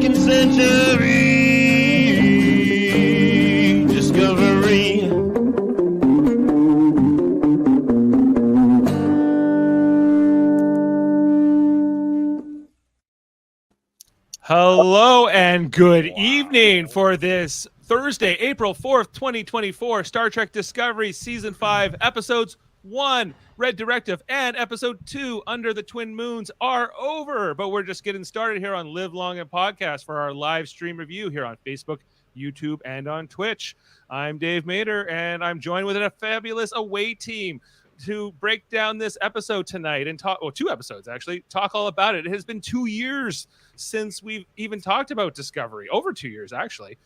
second century discovery. Hello and good evening for this Thursday, April 4th, 2024, Star Trek Discovery Season 5, Episodes 1, Red Directive, and Episode 2, Under the Twin Moons, are over. But we're just getting started here on Live Long and Podcast for our live stream review here on Facebook, YouTube, and on Twitch. I'm Dave Mader, and I'm joined with a fabulous away team to break down this episode tonight and talk, well, 2 episodes actually, talk all about it. It has been 2 years since we've even talked about Discovery, over 2 years actually,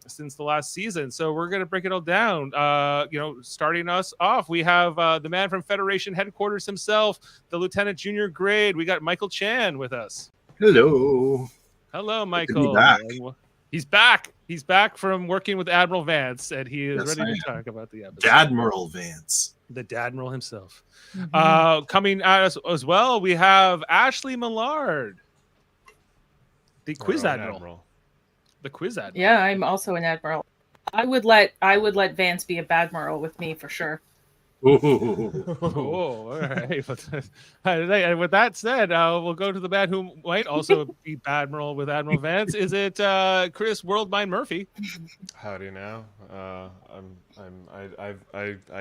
since the last season. So we're going to break it all down. Starting us off, we have the man from Federation headquarters himself, the Lieutenant Junior Grade. We got Michael Chan with us. Hello, Michael. He's back. He's back from working with Admiral Vance, and he is ready to talk about the episode. Admiral Vance, the Admiral himself. Coming at us as well, we have Ashley Millard, the Quiz Admiral. The Quiz Admiral. Yeah, I'm also an Admiral. I would let Vance be a Badmiral with me for sure. All right. And with that said, we'll go to the man who might also be Badmiral with Admiral Vance. Is it Chris Worldmind Murphy? Howdy now. I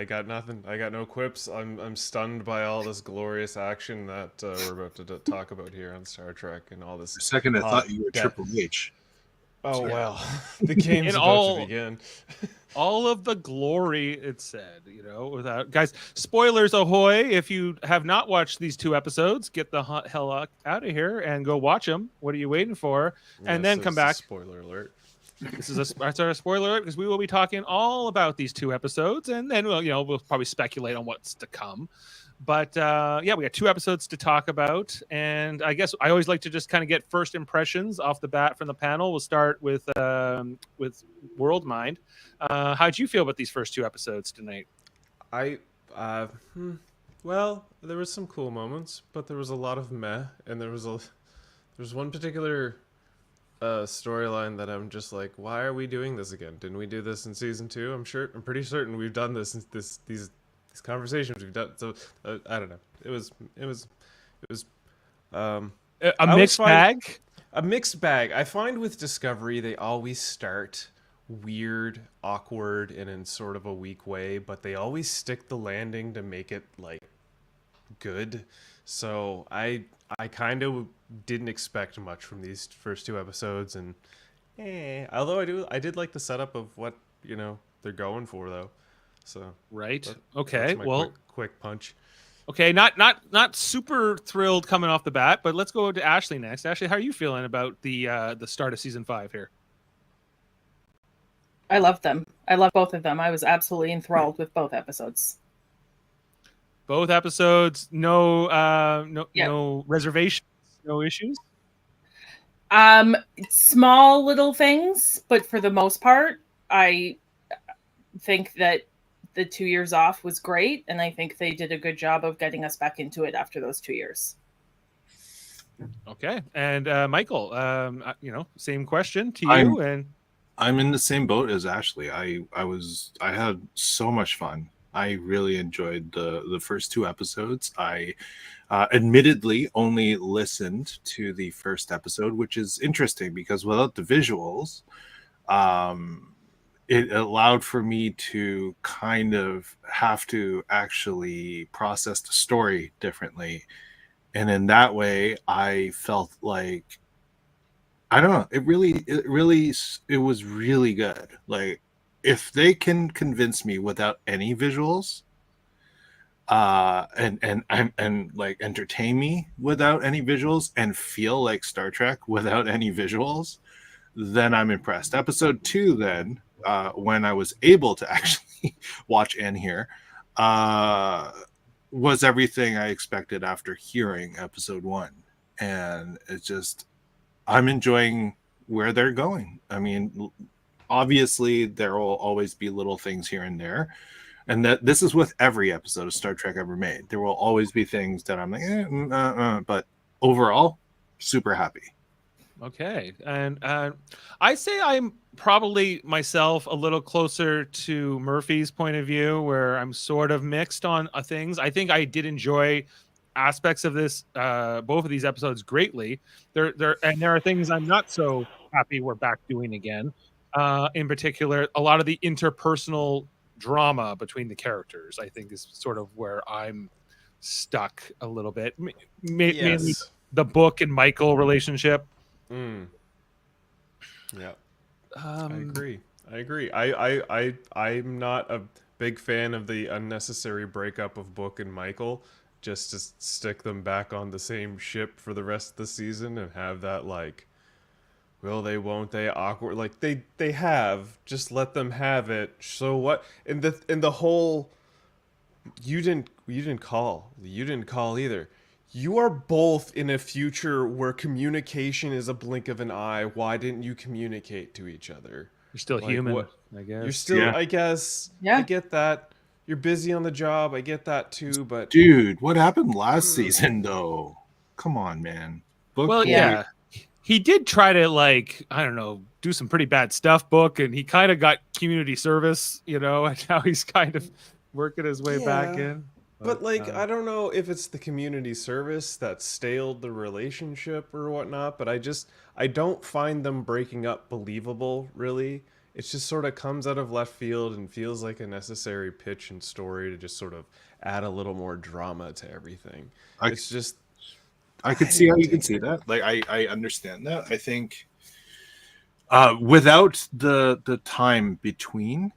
got nothing. I got no quips. I'm stunned by all this glorious action that we're about to talk about here on Star Trek and all this. For a second, I thought you were Triple H. Oh, well, the game's about to begin. All of the glory, it said, without guys, spoilers ahoy. If you have not watched these 2 episodes, get the hell out of here and go watch them. What are you waiting for? And then come back. Spoiler alert. That's our spoiler alert, because we will be talking all about these 2 episodes, and then we'll probably speculate on what's to come. But we got 2 episodes to talk about, and I guess I always like to just kind of get first impressions off the bat from the panel. We'll start with Worldmind. How'd you feel about these first 2 episodes tonight? Well, there was some cool moments, but there was a lot of meh, and there was one particular storyline that I'm just like, why are we doing this again? Didn't we do this in season 2? I'm pretty certain we've done this in these conversations we've done. So I don't know. It was a mixed bag. A mixed bag. I find with Discovery they always start weird, awkward, and in sort of a weak way, but they always stick the landing to make it like good. So I kind of didn't expect much from these first 2 episodes, and although I did like the setup of what they're going for though. So right. Okay. Well, quick punch. Okay. Not super thrilled coming off the bat, but let's go to Ashley next. Ashley, how are you feeling about the start of season 5 here? I love them. I love both of them. I was absolutely enthralled with both episodes. Both episodes, no reservations, no issues. Small little things, but for the most part, I think that the 2 years off was great, and I think they did a good job of getting us back into it after those 2 years. Okay, and Michael, same question to you. I'm in the same boat as Ashley. I had so much fun. I really enjoyed the first 2 episodes. I admittedly only listened to the first episode, which is interesting because without the visuals, it allowed for me to kind of have to actually process the story differently. And in that way, I felt like, I don't know, it was really good. Like, if they can convince me without any visuals, and like entertain me without any visuals and feel like Star Trek without any visuals, then I'm impressed. Episode 2, then, when I was able to actually watch and hear, was everything I expected after hearing episode 1. And it's just, I'm enjoying where they're going. I mean, obviously there will always be little things here and there, and that this is with every episode of Star Trek ever made. There will always be things that I'm like, but overall, super happy. Okay, and I say I'm probably myself a little closer to Murphy's point of view, where I'm sort of mixed on things. I think I did enjoy aspects of this, both of these episodes greatly. There are things I'm not so happy we're back doing again. In particular, a lot of the interpersonal drama between the characters, I think, is sort of where I'm stuck a little bit. Mainly Yes. the Book and Michael relationship. Mm. Yeah. I Um, agree. I'm not a big fan of the unnecessary breakup of Book and Michael, just to stick them back on the same ship for the rest of the season and have that like, will they, won't they, awkward, like they have, just let them have it. So what? In the whole, you didn't call either. You are both in a future where communication is a blink of an eye. Why didn't you communicate to each other? you're still Like, human, what- I guess. You're still, Yeah. I guess. Yeah. I get that. You're busy on the job. I get that too. But Dude, what happened last season though? Come on, man. Book Well, boy. yeah, he did try to, like, I don't know, do some pretty bad stuff, Book, and he kind of got community service, and now he's kind of working his way back Yeah. in. But I don't know if it's the community service that staled the relationship or whatnot, but I don't find them breaking up believable, really. It just sort of comes out of left field and feels like a necessary pitch and story to just sort of add a little more drama to everything. I- It's just, I could I see how didn't you could take see it. that. Like I understand that. I think without the time between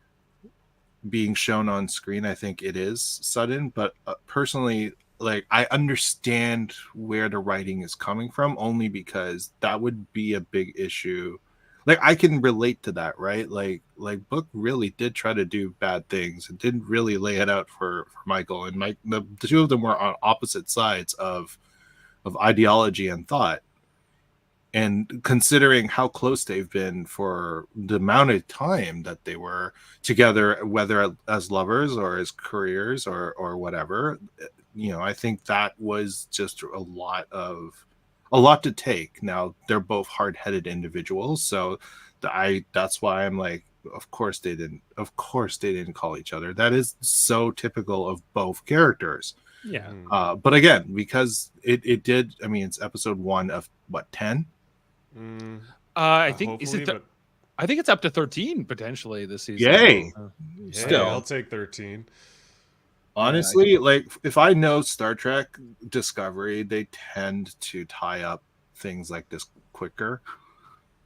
being shown on screen, I think it is sudden. But personally, like I understand where the writing is coming from, only because that would be a big issue. Like I can relate to that, right? Like Book really did try to do bad things and didn't really lay it out for Michael. And Mike, the two of them were on opposite sides of ideology and thought. And considering how close they've been for the amount of time that they were together, whether as lovers or as careers or whatever, I think that was just a lot to take. Now they're both hard-headed individuals, so that's why I'm like, of course they didn't call each other. That is so typical of both characters. Yeah. But again, because it did, I mean, it's episode 1 of what, 10? I think hopefully, but I think it's up to 13 potentially this season. Yay. hey, Still. I'll take 13. Honestly, like if I know Star Trek Discovery, they tend to tie up things like this quicker.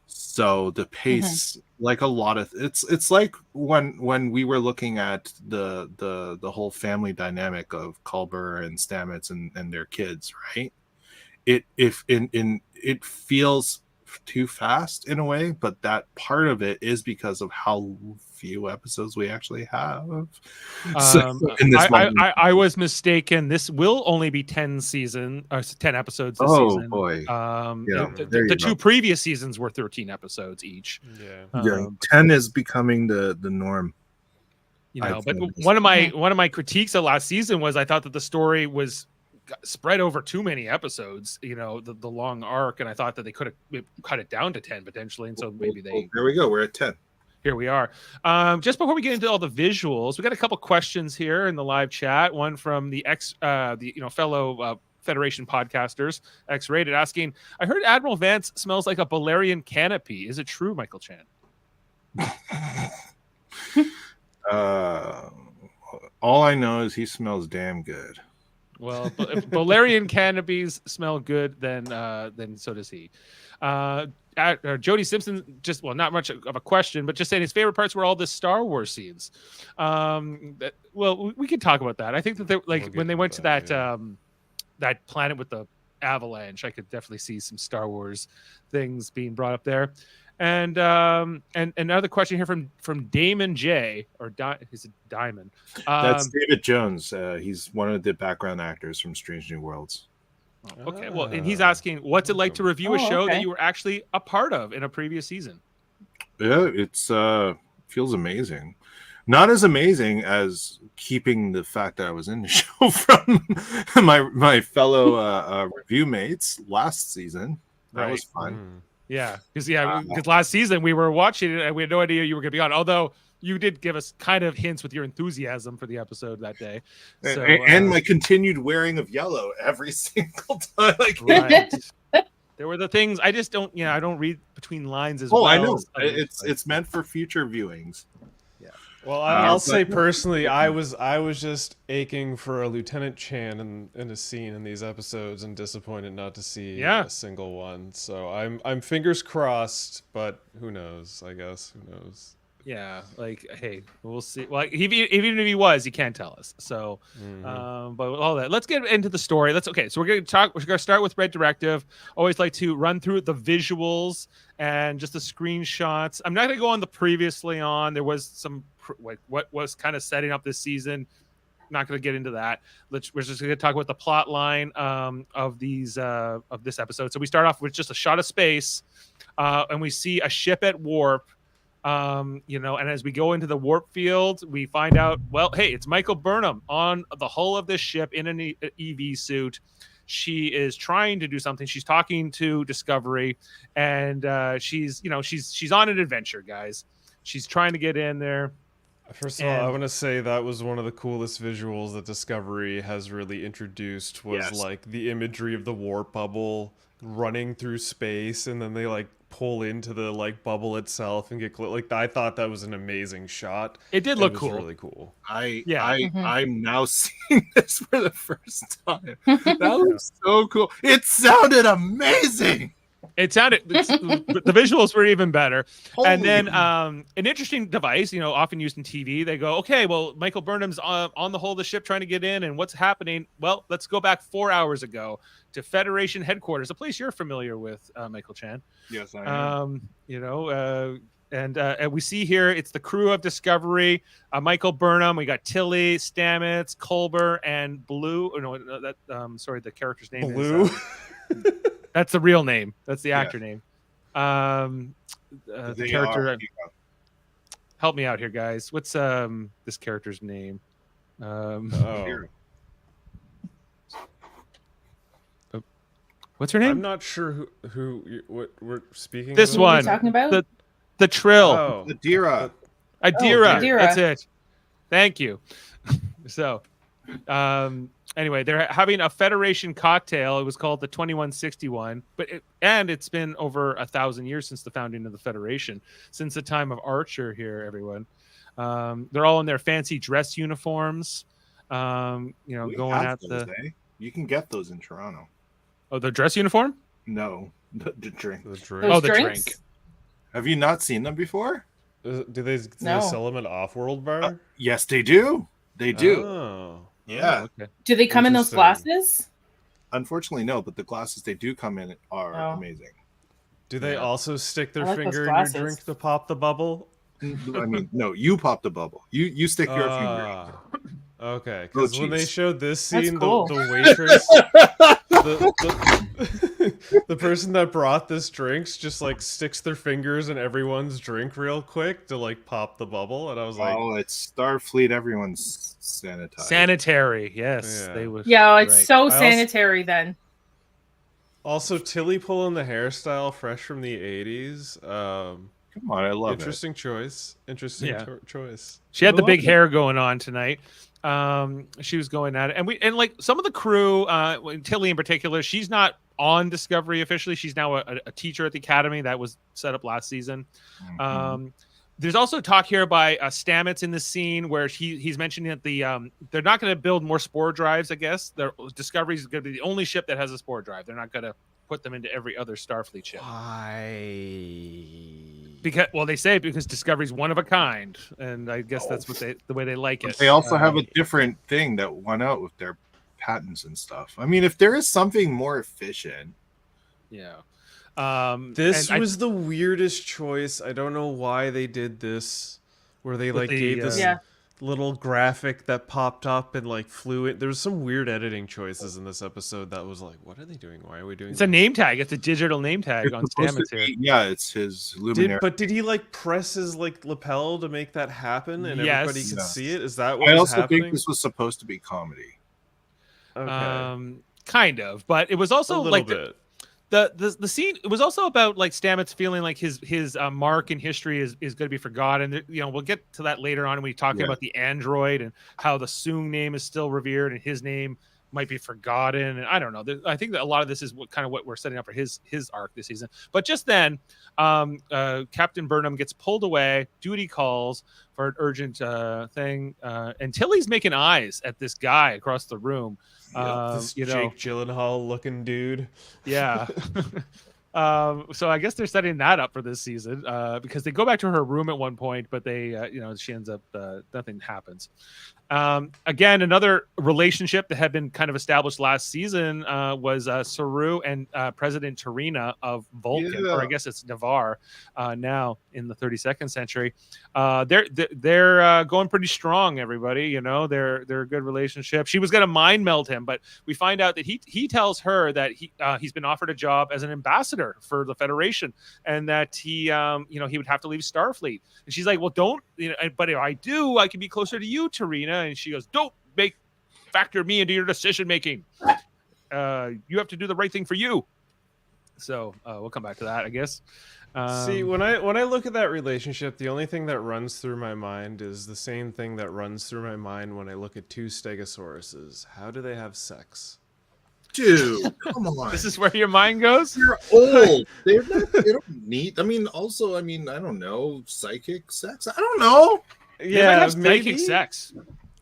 So the pace, like a lot of it's like when we were looking at the whole family dynamic of Culber and Stamets and their kids, right? It feels too fast in a way, but that part of it is because of how few episodes we actually have. In this moment. I was mistaken. This will only be 10 episodes this Oh, season. boy. Yeah, the there you two go. previous seasons were 13 episodes each. Yeah. 10 is becoming the norm. But think. one of my critiques of last season was I thought that the story was spread over too many episodes, the long arc, and I thought that they could have cut it down to 10 potentially, and so maybe they. There we go. We're at 10. Here we are. Just before we get into all the visuals, we got a couple questions here in the live chat. One from the fellow Federation podcasters, X-Rated, asking, "I heard Admiral Vance smells like a Balerian canopy. Is it true, Michael Chan?" All I know is he smells damn good. Well, if Balerian canopies smell good, then so does he. Jody Simpson, not much of a question, but just saying his favorite parts were all the Star Wars scenes. We could talk about that. I think that when they went to that planet with the avalanche, I could definitely see some Star Wars things being brought up there. And another question here from Damon J, is it Diamond? That's David Jones. He's one of the background actors from Strange New Worlds. Okay, well, and he's asking, what's it like to review a show that you were actually a part of in a previous season? Yeah, it's feels amazing. Not as amazing as keeping the fact that I was in the show from my fellow review mates last season. That was fun. Yeah, because last season we were watching it and we had no idea you were going to be on. Although you did give us kind of hints with your enthusiasm for the episode that day. So, and my continued wearing of yellow every single time. Like, right. There were the things I just don't. I don't read between lines as well. I know as others, it's meant for future viewings. Well, I'll say personally, I was just aching for a Lieutenant Chan in a scene in these episodes, and disappointed not to see a single one. So I'm fingers crossed, but who knows? I guess who knows. Yeah, like, hey, we'll see. Well, even if he was, he can't tell us. So, but with all that, let's get into the story. So we're going to start with Red Directive. Always like to run through the visuals and just the screenshots. I'm not going to go on the previously on. There was some what was kind of setting up this season. Not going to get into that. We're just going to talk about the plot line of this episode. So we start off with just a shot of space, and we see a ship at warp. And as we go into the warp field, we find out, well, hey, it's Michael Burnham on the hull of this ship in an EV suit. She is trying to do something. She's talking to Discovery, and she's on an adventure, guys. She's trying to get in there. First of all, I want to say that was one of the coolest visuals that Discovery has really introduced was like the imagery of the warp bubble running through space, and then they like pull into the like bubble itself and get like I thought that was an amazing shot. It did look cool. Really cool. I'm now seeing this for the first time. That was so cool. It sounded amazing. It sounded the visuals were even better. And then an interesting device, often used in TV. They go, okay, well, Michael Burnham's on the hull of the ship trying to get in, and what's happening? Well, let's go back 4 hours ago to Federation headquarters, a place you're familiar with, Michael Chan. Yes, I am. And we see here it's the crew of Discovery, Michael Burnham. We got Tilly, Stamets, Culber, and Blue. The character's name Blue. Is that's the real name. That's the actor name. The character. Help me out here, guys. What's this character's name? What's her name? I'm not sure what we're speaking. This about. one. What are you talking about? The Trill. Oh. Adira. Adira. That's it. Thank you. So, anyway, they're having a Federation cocktail. It was called the 2161, and it's been over 1,000 years since the founding of the Federation, since the time of Archer here, everyone. They're all in their fancy dress uniforms, going at those, You can get those in Toronto. Oh, the dress uniform? No, the drink. Those the drinks? drink. Have you not seen them before? Do they sell them at Off-World Bar? Yes, they do. They do. Oh. Yeah. Oh, okay. Do they come in those glasses? Unfortunately, no, but the glasses they do come in are amazing. Do they also stick their like finger those in your glasses. drink to pop the bubble? I mean, no, you pop the bubble. You stick your finger. Okay, because when they jeez. showed this That's scene, cool. the waitress, the person that brought this drinks just like sticks their fingers in everyone's drink real quick to like pop the bubble, and I was like, "Oh, it's Starfleet. Everyone's sanitized." Sanitary, yes, Yeah. they would. Yeah, it's right. so sanitary then. Also, Tilly pulling the hairstyle fresh from the 80s. Come on, I love interesting choice. Interesting choice. She had the big hair going on tonight. She was going at it, and like some of the crew, Tilly in particular, she's not on Discovery officially. She's now a teacher at the academy that was set up last season. Mm-hmm. There's also talk here by Stamets in the scene where he's mentioning that they're not going to build more spore drives. I guess Discovery is going to be the only ship that has a spore drive. They're not going to put them into every other Starfleet ship. They say because Discovery's one of a kind, and I guess that's what the way they like it. They also have a different thing that won out with their patents and stuff. I mean, if there is something more efficient, this was the weirdest choice. I don't know why they did this, where they gave this little graphic that popped up and like flew it. There was some weird editing choices in this episode that was like, what are they doing? Why are we doing? It's a name tag. It's a digital name tag on Stamets here. Yeah, it's his luminary. Did he like press his like lapel to make that happen and everybody could see it? Is that what I was also happening? think this was supposed to be comedy. Okay. Kind of, but it was also a little like bit. the scene, it was also about like Stamets feeling like his mark in history is going to be forgotten. You know, we'll get to that later on when we talk about the android and how the Soong name is still revered and his name might be forgotten. And I don't know. I think that a lot of this is what we're setting up for his arc this season. But just then, Captain Burnham gets pulled away. Duty calls for an urgent thing, and Tilly's making eyes at this guy across the room. This Jake Gyllenhaal looking dude. Yeah. So I guess they're setting that up for this season because they go back to her room at one point, but they, she ends up, nothing happens. Again, another relationship that had been kind of established last season was Saru and President Tarina of Vulcan, or I guess it's Navarre now in the 32nd century. They're going pretty strong, everybody. They're a good relationship. She was going to mind meld him, but we find out that he tells her that he's been offered a job as an ambassador for the Federation, and that he would have to leave Starfleet. And she's like, well, don't, but if I do, I can be closer to you, Tarina. And she goes, don't factor me into your decision making. You have to do the right thing for you. So we'll come back to that, I guess. See, when I look at that relationship, the only thing that runs through my mind is the same thing that runs through my mind when I look at two Stegosauruses. How do they have sex? Dude, come on. This is where your mind goes? They're old. They don't need. I don't know. Psychic sex? I don't know. Yeah, maybe psychic sex.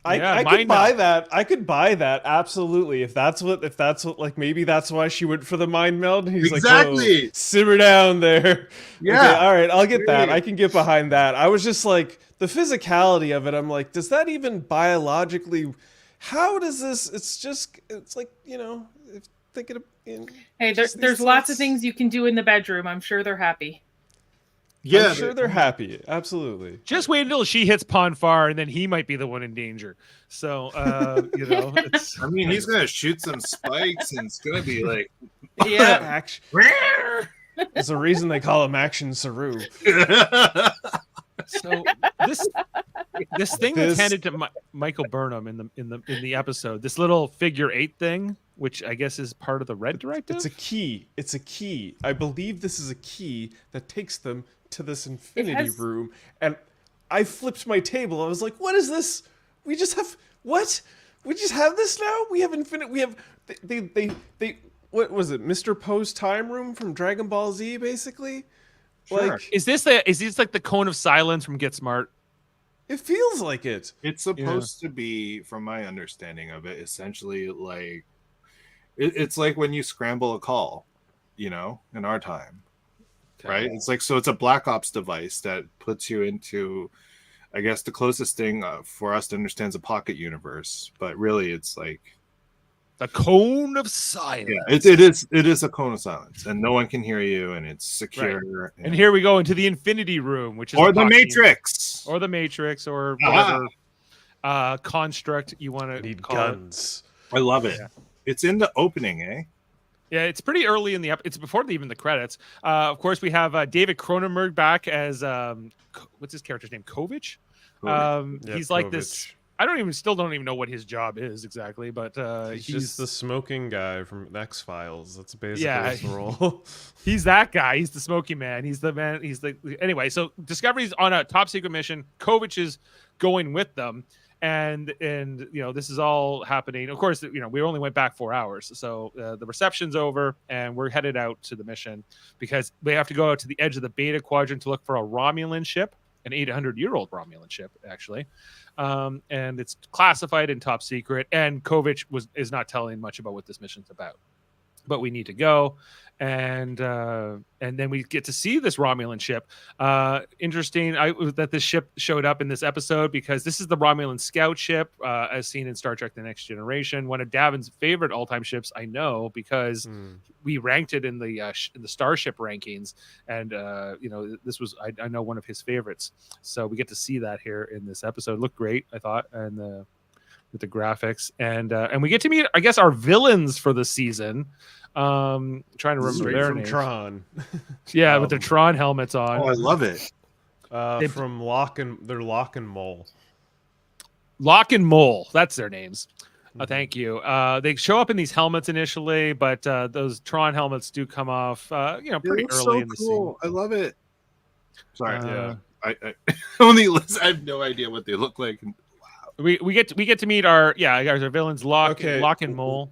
I could buy that. I could buy that absolutely. If that's what like maybe that's why she went for the mind meld. He's exactly. Like, simmer down there. Yeah. Okay, all right, I'll get that. I can get behind that. I was just like the physicality of it. I'm like, does that even biologically? How does this? It's like if thinking of. Hey, there's lots of things you can do in the bedroom. I'm sure they're happy. Yeah, I'm sure they're happy. Absolutely. Just wait until she hits Ponfar, and then he might be the one in danger. So, it's... I mean, he's gonna shoot some spikes, and it's gonna be like, yeah, action. There's a reason they call him Action Saru. So this thing that's handed to Michael Burnham in the episode, this little figure 8 thing, which I guess is part of the Red Directive. It's a key. I believe this is a key that takes them to this infinity room. And I flipped my table. I was like, what is this? We just have what? We just have this now? We have infinite. We have they what was it? Mr. Poe's time room from Dragon Ball Z, basically. Sure. Like, is this like the cone of silence from Get Smart? It feels like it. It's supposed to be, from my understanding of it, essentially like it's like when you scramble a call, in our time, right? It's like, so it's a Black Ops device that puts you into, I guess, the closest thing for us to understand is a pocket universe, but really it's like the cone of silence. Yeah, it is a cone of silence, and no one can hear you, and it's secure. Right. And here we go into the Infinity Room, which is or the Matrix, or whatever construct you want to need call guns. I love it. Yeah. It's in the opening, eh? Yeah, it's pretty early in the it's before even the credits. Of course, we have David Cronenberg back as what's his character's name? Kovic. He's like this. I still don't even know what his job is exactly, but he's just the smoking guy from X-Files. That's basically his role. He's that guy. He's the smoky man. He's the man. Anyway. So Discovery's on a top secret mission. Kovic is going with them, and this is all happening. Of course, we only went back 4 hours, so the reception's over, and we're headed out to the mission because we have to go out to the edge of the Beta Quadrant to look for a Romulan ship, an 800-year-old Romulan ship, actually. And it's classified and top secret, and Kovic is not telling much about what this mission's about, but we need to go, and then we get to see this Romulan ship. Interesting that this ship showed up in this episode because this is the Romulan scout ship, as seen in Star Trek: The Next Generation, one of Davin's favorite all-time ships. I know because we ranked it in the Starship rankings, and this was I know one of his favorites. So we get to see that here in this episode. It looked great, I thought, and with the graphics, and we get to meet, I guess, our villains for the season. Trying to remember their names. Tron. Yeah, with their Tron helmets on. Oh, I love it. From Lock and Mole. Lock and Mole, that's their names. Oh, thank you. They show up in these helmets initially, but those Tron helmets do come off, pretty early in the scene. I love it. Sorry, Uh, I only listen. I have no idea what they look like. We get to meet our villains Locke and Mole.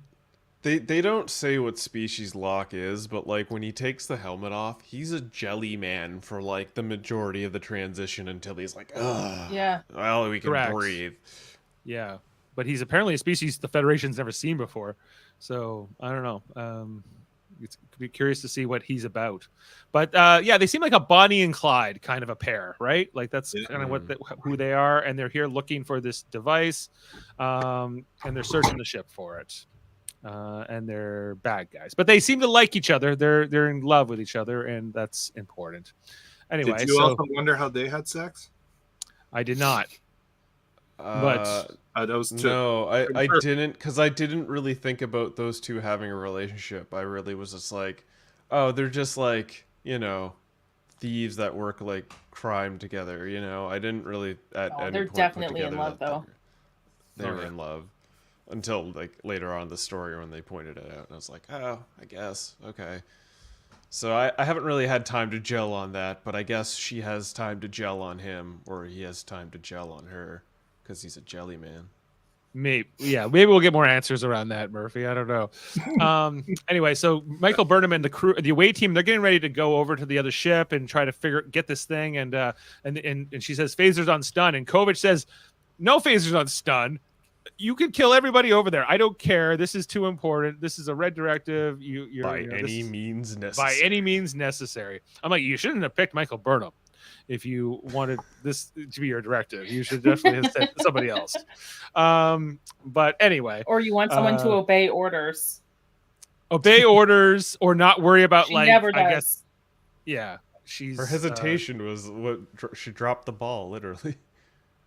They don't say what species Locke is, but like when he takes the helmet off, he's a jelly man for like the majority of the transition until he's like, ugh. Yeah. Well, we can Correct. breathe. Yeah, but he's apparently a species the Federation's never seen before, so I don't know. It's be curious to see what he's about. But they seem like a Bonnie and Clyde kind of a pair, right? Like that's kind of who they are, and they're here looking for this device, and they're searching the ship for it. And they're bad guys, but they seem to like each other. They're in love with each other, and that's important. Anyway, did you also wonder how they had sex? I did not. But that was no, I didn't, because I didn't really think about those two having a relationship. I really was just like, oh, they're just like, thieves that work like crime together. I didn't really at any they're point definitely put in together love, though. They were in love until like later on in the story when they pointed it out, and I was like, oh, I guess okay. So I haven't really had time to gel on that, but I guess she has time to gel on him, or he has time to gel on her. Because he's a jelly man. Maybe we'll get more answers around that, Murphy. I don't know. Anyway, so Michael Burnham and the crew, the away team, they're getting ready to go over to the other ship and try to get this thing. And she says phasers on stun, and Kovic says no phasers on stun. You can kill everybody over there. I don't care. This is too important. This is a red directive. By any means necessary. I'm like, you shouldn't have picked Michael Burnham. If you wanted this to be your directive, you should definitely have said somebody else. But anyway, or you want someone to obey orders, or not worry about she never does. I guess, yeah. Her hesitation was what she dropped the ball, literally.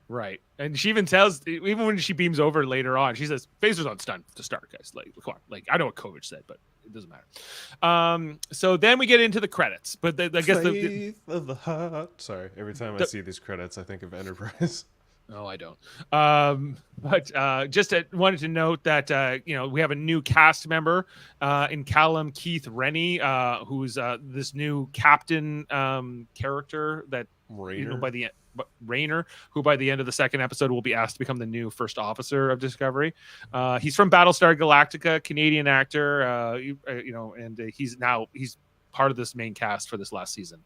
Right, and she even tells, even when she beams over later on, she says, "Phasers on stun to start, guys." Like, come on, like I know what Kovic said, but it doesn't matter. So then we get into the credits, but I guess Faith of the heart. Sorry, every time I see these credits, I think of Enterprise. No, I don't. But just wanted to note that we have a new cast member in Callum Keith Rennie, who's this new captain character that Raynor, who by the end of the second episode will be asked to become the new first officer of Discovery. He's from Battlestar Galactica, Canadian actor, and he's part of this main cast for this last season.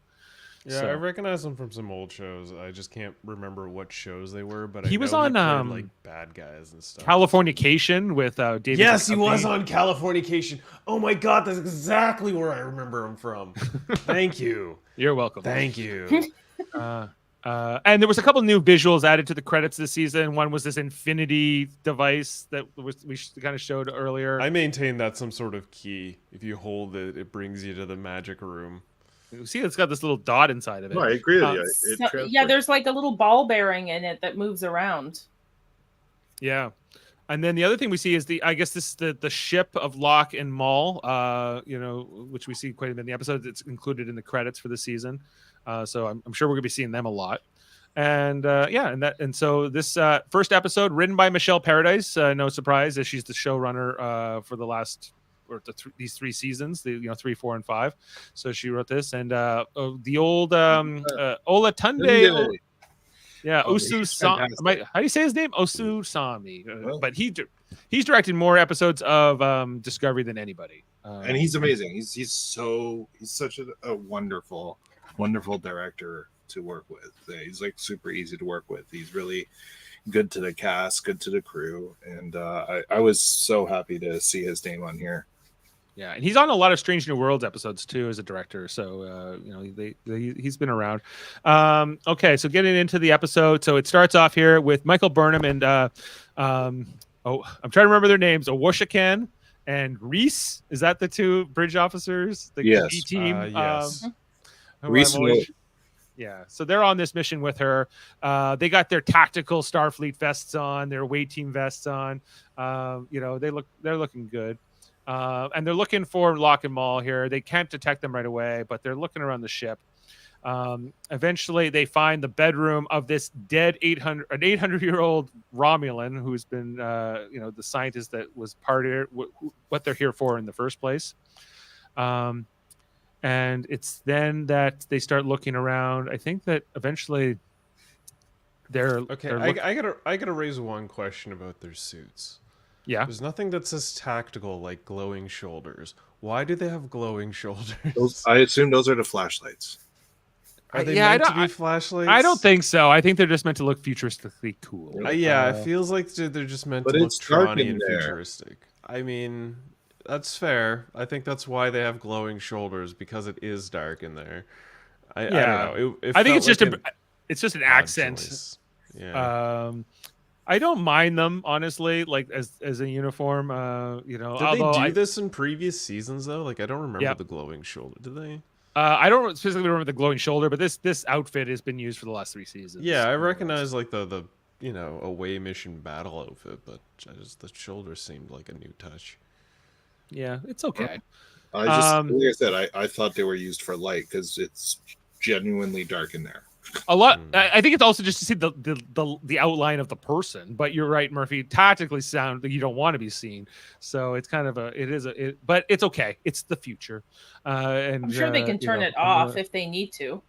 Yeah, so, I recognize him from some old shows. I just can't remember what shows they were, but he was on like bad guys and stuff. Californication with David. Yes, he was on Californication. Oh my god, that's exactly where I remember him from. Thank you. You're welcome. Thank you. And there was a couple new visuals added to the credits this season. One was this infinity device that we kind of showed earlier. I maintain that's some sort of key. If you hold it, it brings you to the magic room. You see, it's got this little dot inside of it. No, I agree with you. There's like a little ball bearing in it that moves around. Yeah. And then the other thing we see is the ship of Locke and Maul, which we see quite a bit in the episode. It's included in the credits for the season. So I'm sure we're gonna be seeing them a lot. And so this first episode, written by Michelle Paradise, no surprise, as she's the showrunner for the last these 3 seasons, 3, 4, and 5. So she wrote this, and the old Ola Tunde. Yeah, Osu Sami. How do you say his name? Osu Sami. But he's directed more episodes of Discovery than anybody. And he's amazing. He's such a wonderful director to work with. He's like super easy to work with. He's really good to the cast, good to the crew, and I was so happy to see his name on here. Yeah, and he's on a lot of Strange New Worlds episodes too as a director. So he's been around. Okay, so getting into the episode, so it starts off here with Michael Burnham and I'm trying to remember their names, Owoshakan and Reese. Is that the 2 bridge officers? The yes. B team. Yes. Reese. Yeah, so they're on this mission with her. They got their tactical Starfleet vests on, their away team vests on. They're looking good. And they're looking for Locke and Maul here. They can't detect them right away, but they're looking around the ship. Eventually, they find the bedroom of this dead 800-year-old Romulan who's been, the scientist that was part of what they're here for in the first place. And it's then that they start looking around. I think that eventually they're Okay, they're I gotta raise one question about their suits. yeah. There's nothing that says tactical like glowing shoulders. Why do they have glowing shoulders? I assume those are the flashlights. Are they Yeah, meant to be flashlights? I don't think so. I think they're just meant to look futuristically cool. Yeah, it feels like they're just meant But to look it's dark Tron-y in and there. futuristic. I mean, that's fair. I think that's why they have glowing shoulders, because it is dark in there. I don't know. I think it's felt just like it's just an odd accent. choice. Yeah. I don't mind them, honestly, like as a uniform. Did although they do this in previous seasons though? Like I don't remember Yeah. the glowing shoulder. Did they? I don't specifically remember the glowing shoulder, but this outfit has been used for the last 3 seasons. Yeah, I recognize like the away mission battle outfit, but the shoulder seemed like a new touch. Yeah, it's okay. I just, like I said, I thought they were used for light because it's genuinely dark in there. A lot. I think it's also just to see the outline of the person. But you're right, Murphy. Tactically sound you don't want to be seen. So it's kind of but it's okay. It's the future. And I'm sure they can turn it off if they need to.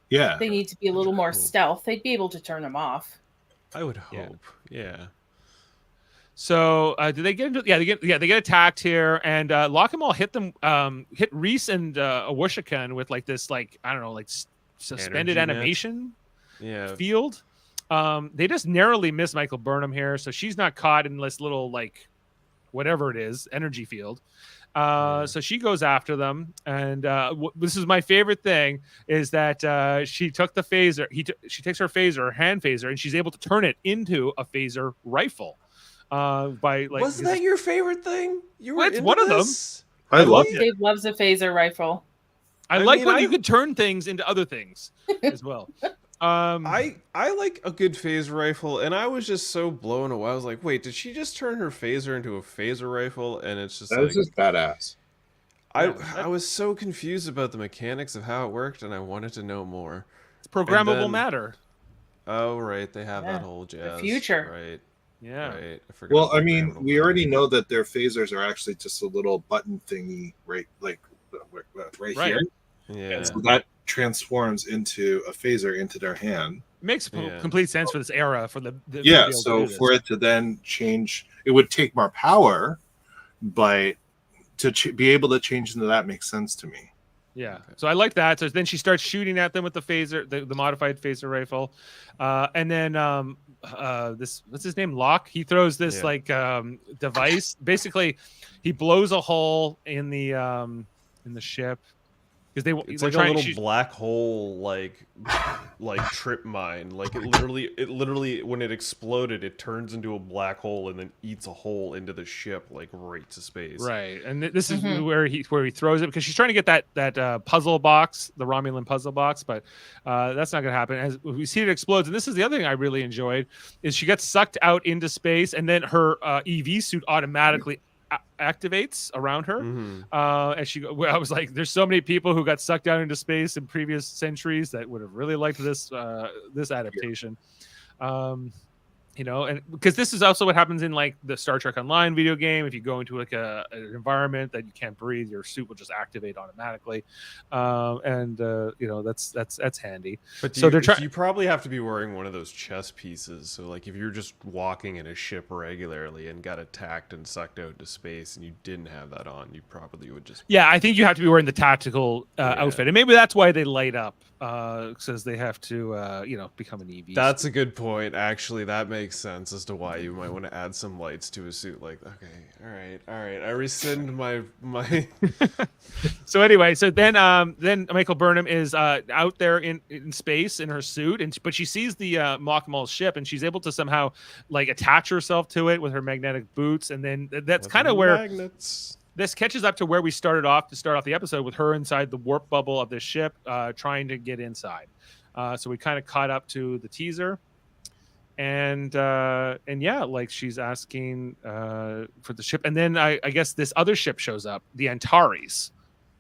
Yeah. If they need to be a little more stealth, they'd be able to turn them off. I would hope. Yeah. So do they get into? Yeah, they get attacked here, and Lock 'em All hit Reese and Awushikan with like this, like I don't know, like suspended Energy net. animation Yeah. field. They just narrowly miss Michael Burnham here, so she's not caught in this little like whatever it is energy field. So she goes after them, and this is my favorite thing is that she took the phaser. She takes her phaser, her hand phaser, and she's able to turn it into a phaser rifle. By like, Wasn't that your favorite thing? You were It's into one of them. this? I love it. Dave loves a phaser rifle. I like when you can turn things into other things as well. I like a good phaser rifle, and I was just so blown away. I was like, wait, did she just turn her phaser into a phaser rifle? And it's just That was just badass. I was so confused about the mechanics of how it worked, and I wanted to know more. It's programmable matter. Oh, right. They have that whole jazz. The future. Right. Yeah. Right. I forgot Well, about I mean, programmable we matter. already know that their phasers are actually just a little button thingy, right? Like right Right. here. Yeah. And so that transforms into a phaser into their hand. It makes complete sense for this era for the Yeah. to be able to So do this. for it to then change, it would take more power, but to be able to change into that makes sense to me. Yeah. So I like that. So then she starts shooting at them with the phaser, the modified phaser rifle. And then this what's his name? Locke. He throws this device. Basically, he blows a hole in the ship. Because it's like a little black hole, like trip mine. Like it literally, when it exploded, it turns into a black hole and then eats a hole into the ship, like right to space. Right, and this is where he throws it because she's trying to get that puzzle box, the Romulan puzzle box, but that's not going to happen. As we see it explodes, and this is the other thing I really enjoyed is she gets sucked out into space, and then her EV suit automatically activates around her. I was like, there's so many people who got sucked out into space in previous centuries that would have really liked this adaptation. And because this is also what happens in like the Star Trek Online video game. If you go into like an environment that you can't breathe, your suit will just activate automatically, that's handy. But you probably have to be wearing one of those chest pieces. So like if you're just walking in a ship regularly and got attacked and sucked out into space and you didn't have that on, you probably would just I think you have to be wearing the tactical outfit, and maybe that's why they light up because they have to become an EV. That's a good point. Actually, that makes sense as to why you might want to add some lights to a suit. Like, okay, all right, I rescind my. So anyway, then Michael Burnham is out there in space in her suit, but she sees the Lock 'em All ship, and she's able to somehow like attach herself to it with her magnetic boots, and then that's kind of where magnets. This catches up to where we started off to start off the episode with her inside the warp bubble of this ship, trying to get inside. So we kind of caught up to the teaser. And like she's asking for the ship, and then I guess this other ship shows up, the Antares,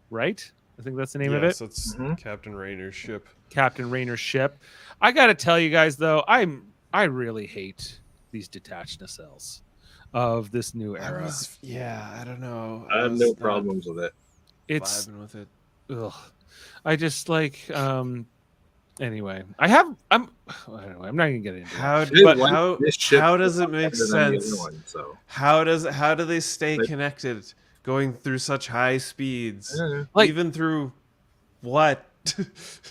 right? I think that's the name of it. Yes, it's Captain Rayner's ship. Captain Rayner's ship. I gotta tell you guys though, I really hate these detached nacelles of this new era. I don't know. I have no problems with it. It's vibing with it. ugh. I just like anyway. I don't know. I'm not gonna get into it. How does it make better than the sense? other one, so. How do they stay connected going through such high speeds? Like- Even through what?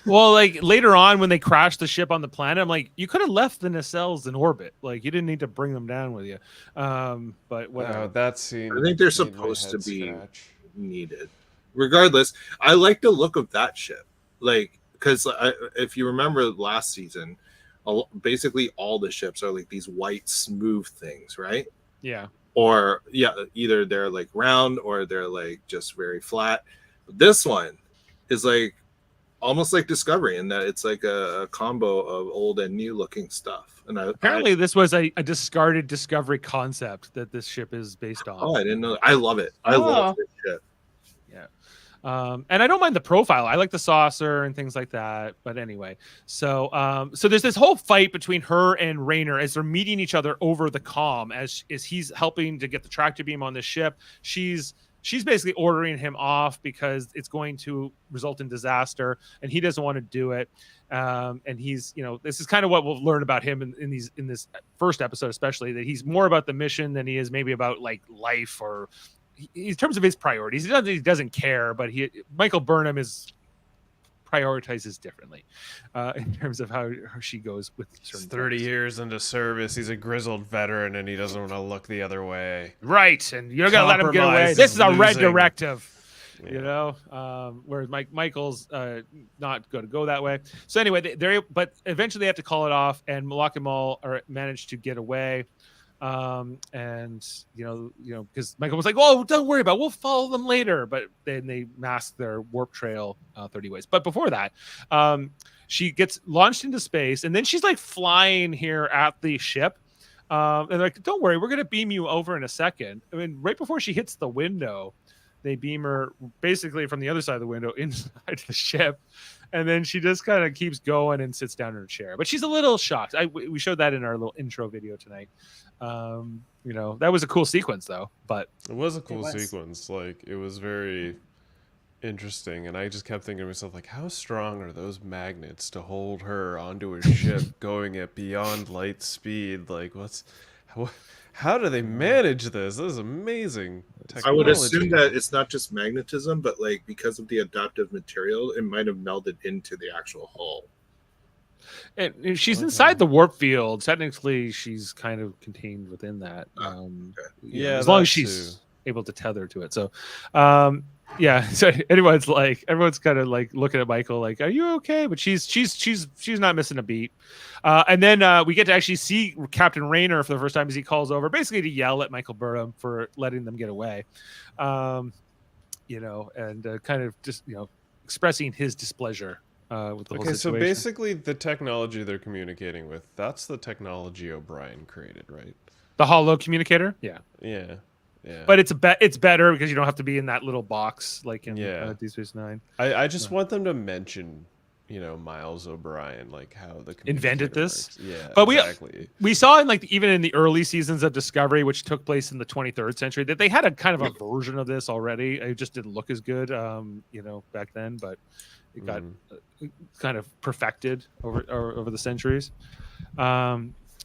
Well, like later on when they crashed the ship on the planet, I'm like, you could have left the nacelles in orbit. Like you didn't need to bring them down with you. But whatever. That scene. I think they're made my supposed to head be scratch. needed. Regardless, I like the look of that ship. Like, because if you remember last season, basically all the ships are like these white, smooth things, right? Yeah. Or either they're like round or they're like just very flat. This one is like almost like Discovery in that it's like a combo of old and new looking stuff. And Apparently, this was a discarded Discovery concept that this ship is based on. I didn't know. I love it. I love this ship. Yeah. And I don't mind the profile. I like the saucer and things like that. But anyway, so there's this whole fight between her and Rayner as they're meeting each other over the comm as he's helping to get the tractor beam on this ship. She's basically ordering him off because it's going to result in disaster, and he doesn't want to do it. And he's, this is kind of what we'll learn about him in this first episode, especially that he's more about the mission than he is maybe about like life or in terms of his priorities. He doesn't care, but Michael Burnham prioritizes differently in terms of how she goes with certain 30 things. years into service, he's a grizzled veteran and he doesn't want to look the other way. Right, and you're gonna let him get away. Compromise This is is a red losing. directive, Yeah. whereas Michael's not going to go that way. So anyway, but eventually they have to call it off, and Malak and Mal manage to get away. And because Michael was like, "Oh, don't worry about it. We'll follow them later." But then they mask their warp trail 30 ways. But before that, she gets launched into space, and then she's like flying here at the ship. And they're like, "Don't worry, we're gonna beam you over in a second." I mean, right before she hits the window, they beam her basically from the other side of the window inside the ship. And then she just kind of keeps going and sits down in her chair. But she's a little shocked. We showed that in our little intro video tonight. That was a cool sequence, though. But It was a cool sequence. Like, it was very interesting. And I just kept thinking to myself, like, how strong are those magnets to hold her onto a ship going at beyond light speed? Like, how do they manage this? This is amazing technology. I would assume that it's not just magnetism, but like because of the adaptive material, it might have melded into the actual hull. and she's inside the warp field. Technically, she's kind of contained within that. Yeah, as long that as she's too. able to tether to it. So, So everyone's kind of like looking at Michael, like, "Are you okay?" But she's not missing a beat. And then we get to actually see Captain Rayner for the first time as he calls over, basically to yell at Michael Burnham for letting them get away. And kind of just expressing his displeasure with the whole situation. So basically the technology they're communicating with, that's the technology O'Brien created, right? The holo communicator, yeah. But it's better because you don't have to be in that little box like in Deep Space Nine. I just want them to mention, Miles O'Brien, like how the invented this. works. Yeah, but exactly. we saw in even in the early seasons of Discovery, which took place in the 23rd century, that they had a kind of a version of this already. It just didn't look as good, back then, but it got kind of perfected over the centuries.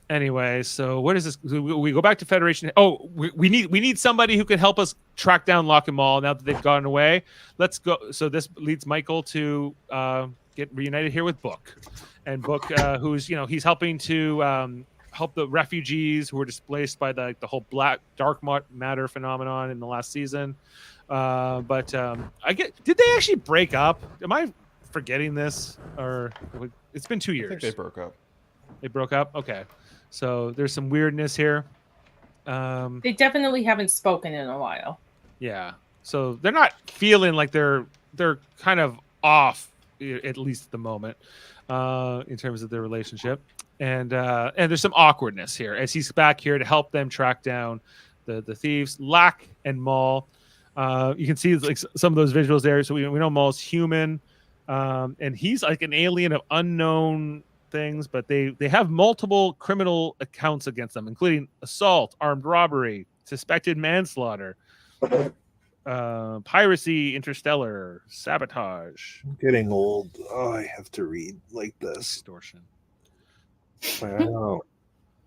Anyway, so what is this? We go back to Federation. Oh, we need somebody who can help us track down Locke and Maul now that they've gotten away. Let's go. So this leads Michael to get reunited here with Book, and Book, who's he's helping to help the refugees who were displaced by the whole dark matter phenomenon in the last season. But did they actually break up? Am I forgetting this, or it's been 2 years? I think they broke up. They broke up. Okay. So there's some weirdness here. They definitely haven't spoken in a while. Yeah. So they're not feeling like they're kind of off, at least at the moment, in terms of their relationship. And there's some awkwardness here as he's back here to help them track down the thieves, Lack and Maul. You can see like some of those visuals there. So we know Maul's human, and he's like an alien of unknown things, but they have multiple criminal accounts against them, including assault, armed robbery, suspected manslaughter, piracy, interstellar, sabotage, I'm getting old. Oh, I have to read like this. extortion. Wow.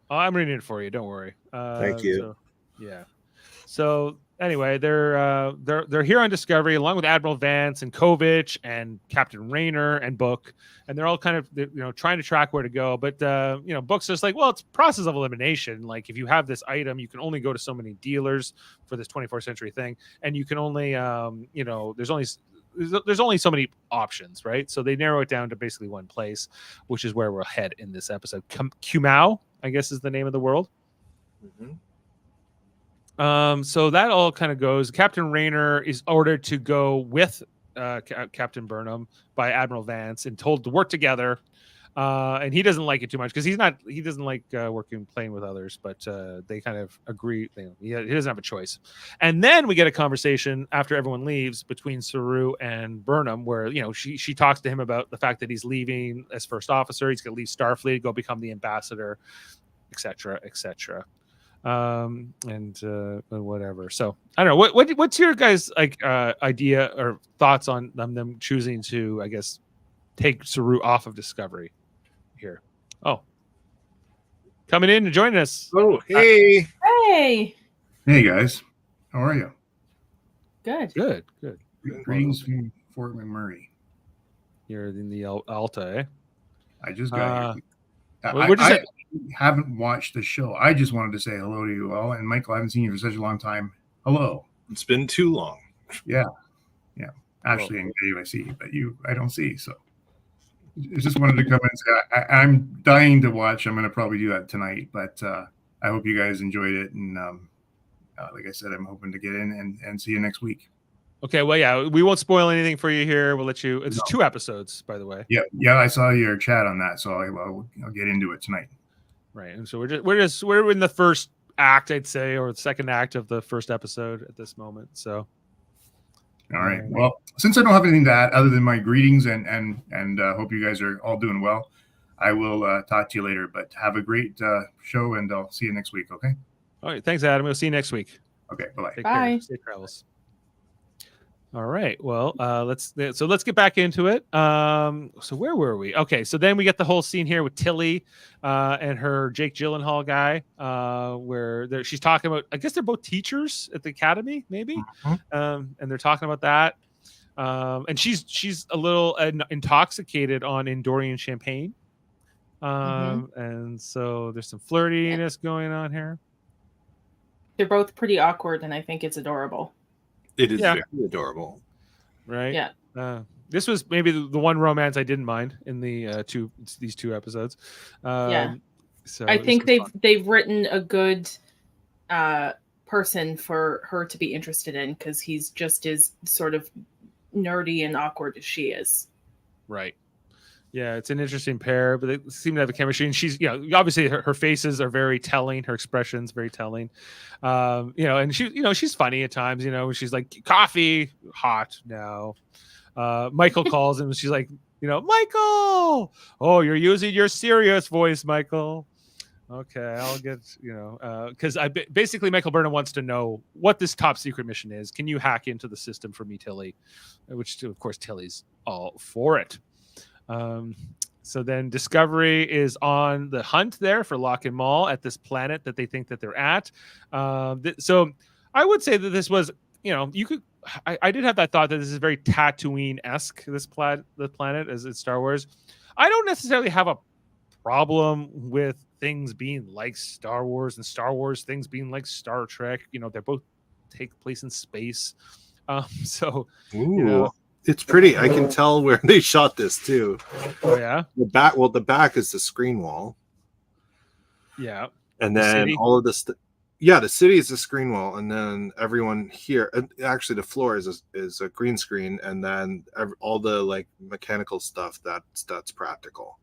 Oh, I'm reading it for you. Don't worry. Thank you. So, yeah. So anyway, they're here on Discovery along with Admiral Vance and Kovich and Captain Rayner and Book, and they're all kind of trying to track where to go. But Book's just like, well, it's process of elimination. Like if you have this item, you can only go to so many dealers for this 24th century thing, and you can only there's only so many options, right? So they narrow it down to basically one place, which is where we'll head in this episode. Kumau, I guess, is the name of the world. Mm-hmm. So that all kind of goes. Captain Rayner is ordered to go with Captain Burnham by Admiral Vance and told to work together. And he doesn't like it too much because he doesn't like playing with others, but they kind of agree. He doesn't have a choice. And then we get a conversation after everyone leaves between Saru and Burnham, where she talks to him about the fact that he's leaving as first officer. He's going to leave Starfleet, go become the ambassador, etc., etc. And whatever. So I don't know. What's your guys' idea or thoughts on them choosing to, I guess, take Saru off of Discovery here? Oh, coming in and joining us. Oh, hey. Hey, Hey guys, how are you? good. Good. Greetings from Fort McMurray. You're in the Alta, eh? I just got here. I haven't watched the show. I just wanted to say hello to you all. And Michael, I haven't seen you for such a long time. Hello. It's been too long. Yeah. Ashley and Dave, I see, but I don't see. So I just wanted to come and say I'm dying to watch. I'm going to probably do that tonight, but I hope you guys enjoyed it. And like I said, I'm hoping to get in and see you next week. Okay, well, yeah, we won't spoil anything for you here. We'll let you. It's 2 episodes, by the way. Yeah. I saw your chat on that, so I'll get into it tonight. Right, and so we're in the first act, I'd say, or the second act of the first episode at this moment. So, all right. Well, since I don't have anything to add other than my greetings and hope you guys are all doing well, I will talk to you later. But have a great show, and I'll see you next week. Okay. All right. Thanks, Adam. We'll see you next week. Okay. Bye-bye. Take Bye. care. Safe travels. All right. Well, let's get back into it. So where were we? Okay. So then we get the whole scene here with Tilly and her Jake Gyllenhaal guy, where she's talking about. I guess they're both teachers at the academy, maybe, and they're talking about that. And she's a little intoxicated on Endorian champagne, and so there's some flirtiness going on here. They're both pretty awkward, and I think it's adorable. It is very adorable. Right? Yeah. This was maybe the one romance I didn't mind in these 2 episodes. So I think they've written a good person for her to be interested in, because he's just as sort of nerdy and awkward as she is. Right. Yeah, it's an interesting pair, but they seem to have a chemistry. And she's, obviously her faces are very telling. Her expressions very telling. And she's funny at times. She's like, coffee, hot, no. Michael calls him. She's like, Michael. Oh, you're using your serious voice, Michael. Okay, I'll get, because basically Michael Burnham wants to know what this top secret mission is. Can you hack into the system for me, Tilly? Which, of course, Tilly's all for it. So then Discovery is on the hunt there for Locke and Maul at this planet that they think that they're at. So I would say that this was, I did have that thought that this is very Tatooine-esque, the planet as it's Star Wars. I don't necessarily have a problem with things being like Star Wars and Star Wars things being like Star Trek. They both take place in space. It's pretty. I can tell where they shot this too. Oh yeah. The back is the screen wall. Yeah. And then all of this. The city is a screen wall, and then everyone here. Actually, the floor is a green screen, and then all the mechanical stuff that's practical.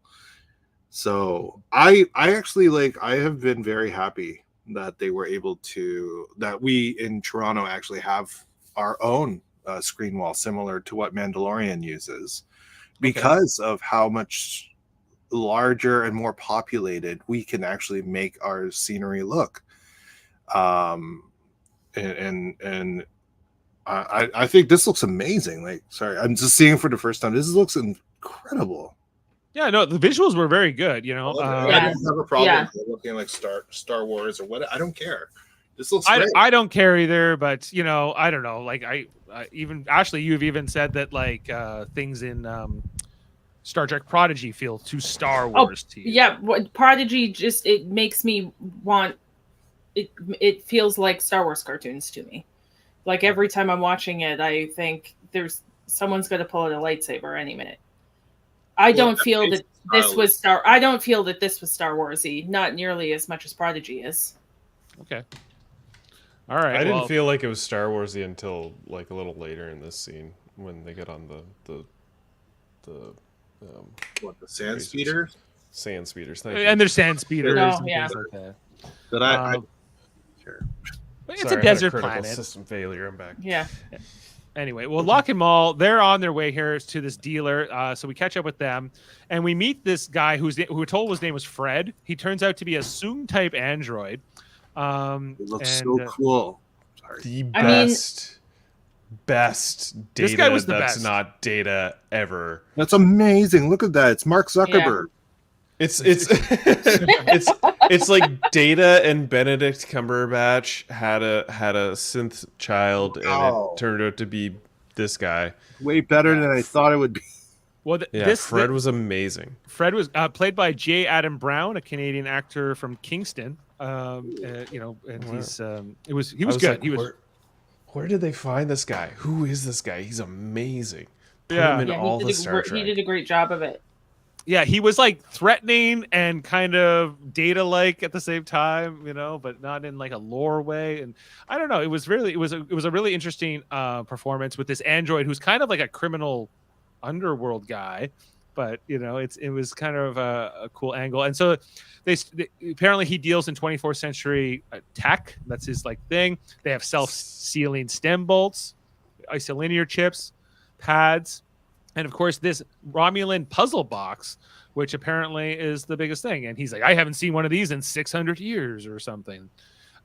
So I actually I have been very happy that they were able to, that we in Toronto actually have our own screen wall, similar to what Mandalorian uses, because of how much larger and more populated we can actually make our scenery look. And I think this looks amazing. Like, sorry, I'm just seeing it for the first time. This looks incredible. Yeah, no, the visuals were very good. You know, I don't have a problem looking like Star Wars or what. I don't care. This looks great. I don't care either, but you know, I don't know. Like I even Ashley, you've even said that like things in Star Trek Prodigy feel too Star Wars to you. Yeah, Prodigy just it makes me want it. It feels like Star Wars cartoons to me. Like every time I'm watching it, I think someone's going to pull out a lightsaber any minute. I don't feel that this was Star Warsy, not nearly as much as Prodigy is. Okay. All right. I didn't feel like it was Star Warsy until like a little later in this scene when they get on the sand speeders? Sand speeders. And there's sand speeders. Oh, yeah. Things like that. But I sure. It's a desert planet. System failure. I'm back. Yeah. Anyway, well, Locke and Maul, they're on their way here to this dealer. So we catch up with them, and we meet this guy who we're told his name was Fred. He turns out to be a Soong-type android. It looks so cool. Sorry. The best data this guy was the that's best. not data ever. That's amazing. Look at that. It's Mark Zuckerberg. It's it's like Data and Benedict Cumberbatch had a synth child, and it turned out to be this guy. Way better than I thought it would be. Well, Fred was amazing. Fred was played by J. Adam Brown, a Canadian actor from Kingston. You know, and he was good. Like, where did they find this guy? Who is this guy? He's amazing. Put him in all the Star Trek. He did a great job of it. Yeah, he was like threatening and kind of Data-like at the same time, you know, but not in like a lore way. And I don't know, it was a really interesting performance with this android who's kind of like a criminal underworld guy, but you know, it was kind of a cool angle. And so they apparently he deals in 24th century tech. That's his like thing. They have self-sealing stem bolts, isolinear chips, pads. And of course, this Romulan puzzle box, which apparently is the biggest thing. And he's like, I haven't seen one of these in 600 years or something.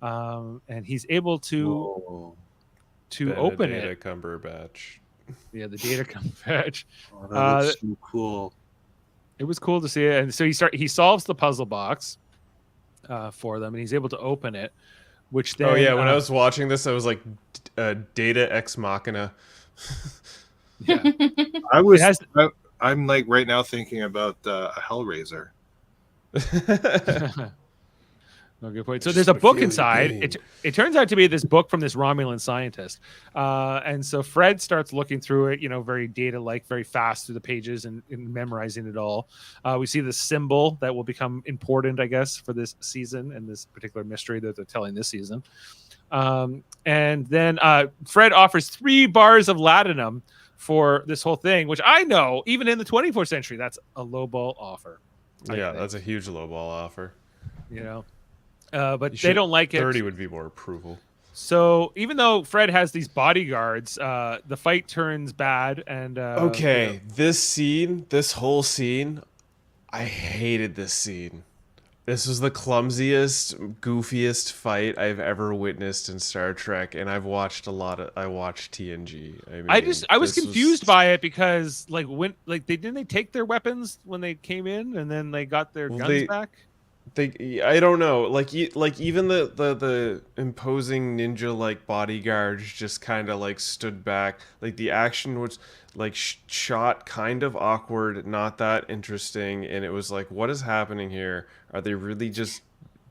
And he's able to open it. Data Cumberbatch. Yeah, the Data Cumberbatch. Oh, that looks so cool. It was cool to see it. And so he solves the puzzle box for them, and he's able to open it. Which then, when I was watching this, I was like, Data Ex Machina. Yeah. I'm like right now thinking about a Hellraiser. No, good point. So there's a book inside. It turns out to be this book from this Romulan scientist. And so Fred starts looking through it, you know, very Data-like, very fast through the pages and memorizing it all. We see the symbol that will become important, I guess, for this season and this particular mystery that they're telling this season. And then Fred offers 3 bars of latinum for this whole thing, which I know, even in the 24th century, that's a lowball offer. Yeah, that's a huge lowball offer. You know, but they don't like it. 30 would be more approval. So even though Fred has these bodyguards, the fight turns bad. And okay, this whole scene, I hated this scene. This was the clumsiest, goofiest fight I've ever witnessed in Star Trek, and I watched TNG. I was confused by it because they take their weapons when they came in, and then they got their guns back. I don't know, like even the imposing ninja like bodyguards just kind of like stood back. Like the action was like shot kind of awkward, not that interesting, and it was like, what is happening here? Are they really just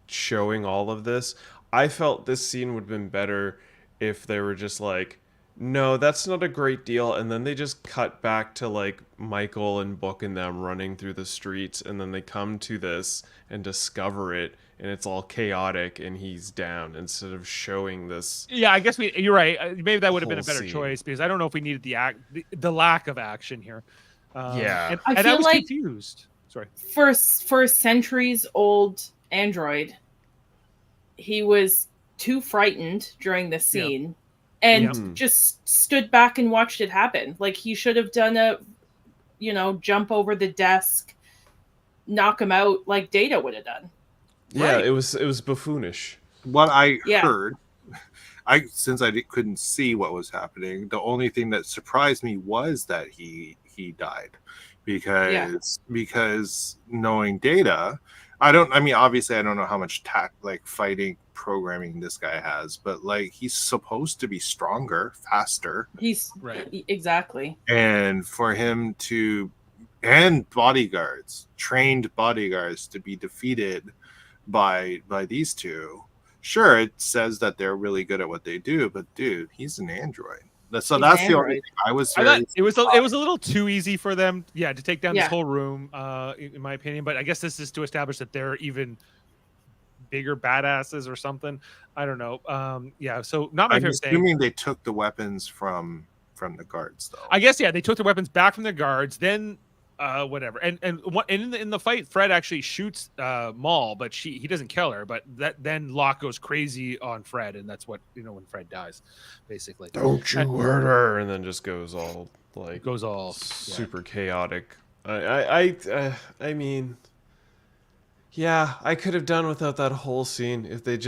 showing all of this? I felt this scene would have been better if they were just like, no, that's not a great deal, and then they just cut back to like Michael and Book and them running through the streets, and then they come to this and discover it, and it's all chaotic, and he's down, instead of showing this. Yeah, I guess you're right. Maybe that would have been a better scene. choice, because I don't know if we needed the lack of action here. Yeah, and I was like, confused. Sorry. For a centuries old android, he was too frightened during the scene. and just stood back and watched it happen. Like, he should have done a, jump over the desk, knock him out like Data would have done. Yeah, Right. it was buffoonish. What I Yeah. heard, since I couldn't see what was happening, the only thing that surprised me was that he died, because knowing Data, obviously I don't know how much fighting programming this guy has, but like, he's supposed to be stronger, faster. He's Right. Exactly. And for him to, trained bodyguards to be defeated by these two. Sure, it says that they're really good at what they do, but dude, he's an android. So He's that's an the only android. thing I was. I Very thought it was a little too easy for them, to take down this Yeah. whole room, in my opinion. But I guess this is to establish that they're even bigger badasses or something. I don't know. So not my I'm favorite thing. assuming they took the weapons from the guards, though. I guess they took the weapons back from the guards. Then whatever. And in the fight, Fred actually shoots Maul, but he doesn't kill her. But then Locke goes crazy on Fred, and that's what when Fred dies, basically. Don't you hurt her, and then just goes all like super chaotic. I mean, yeah, I could have done without that whole scene if they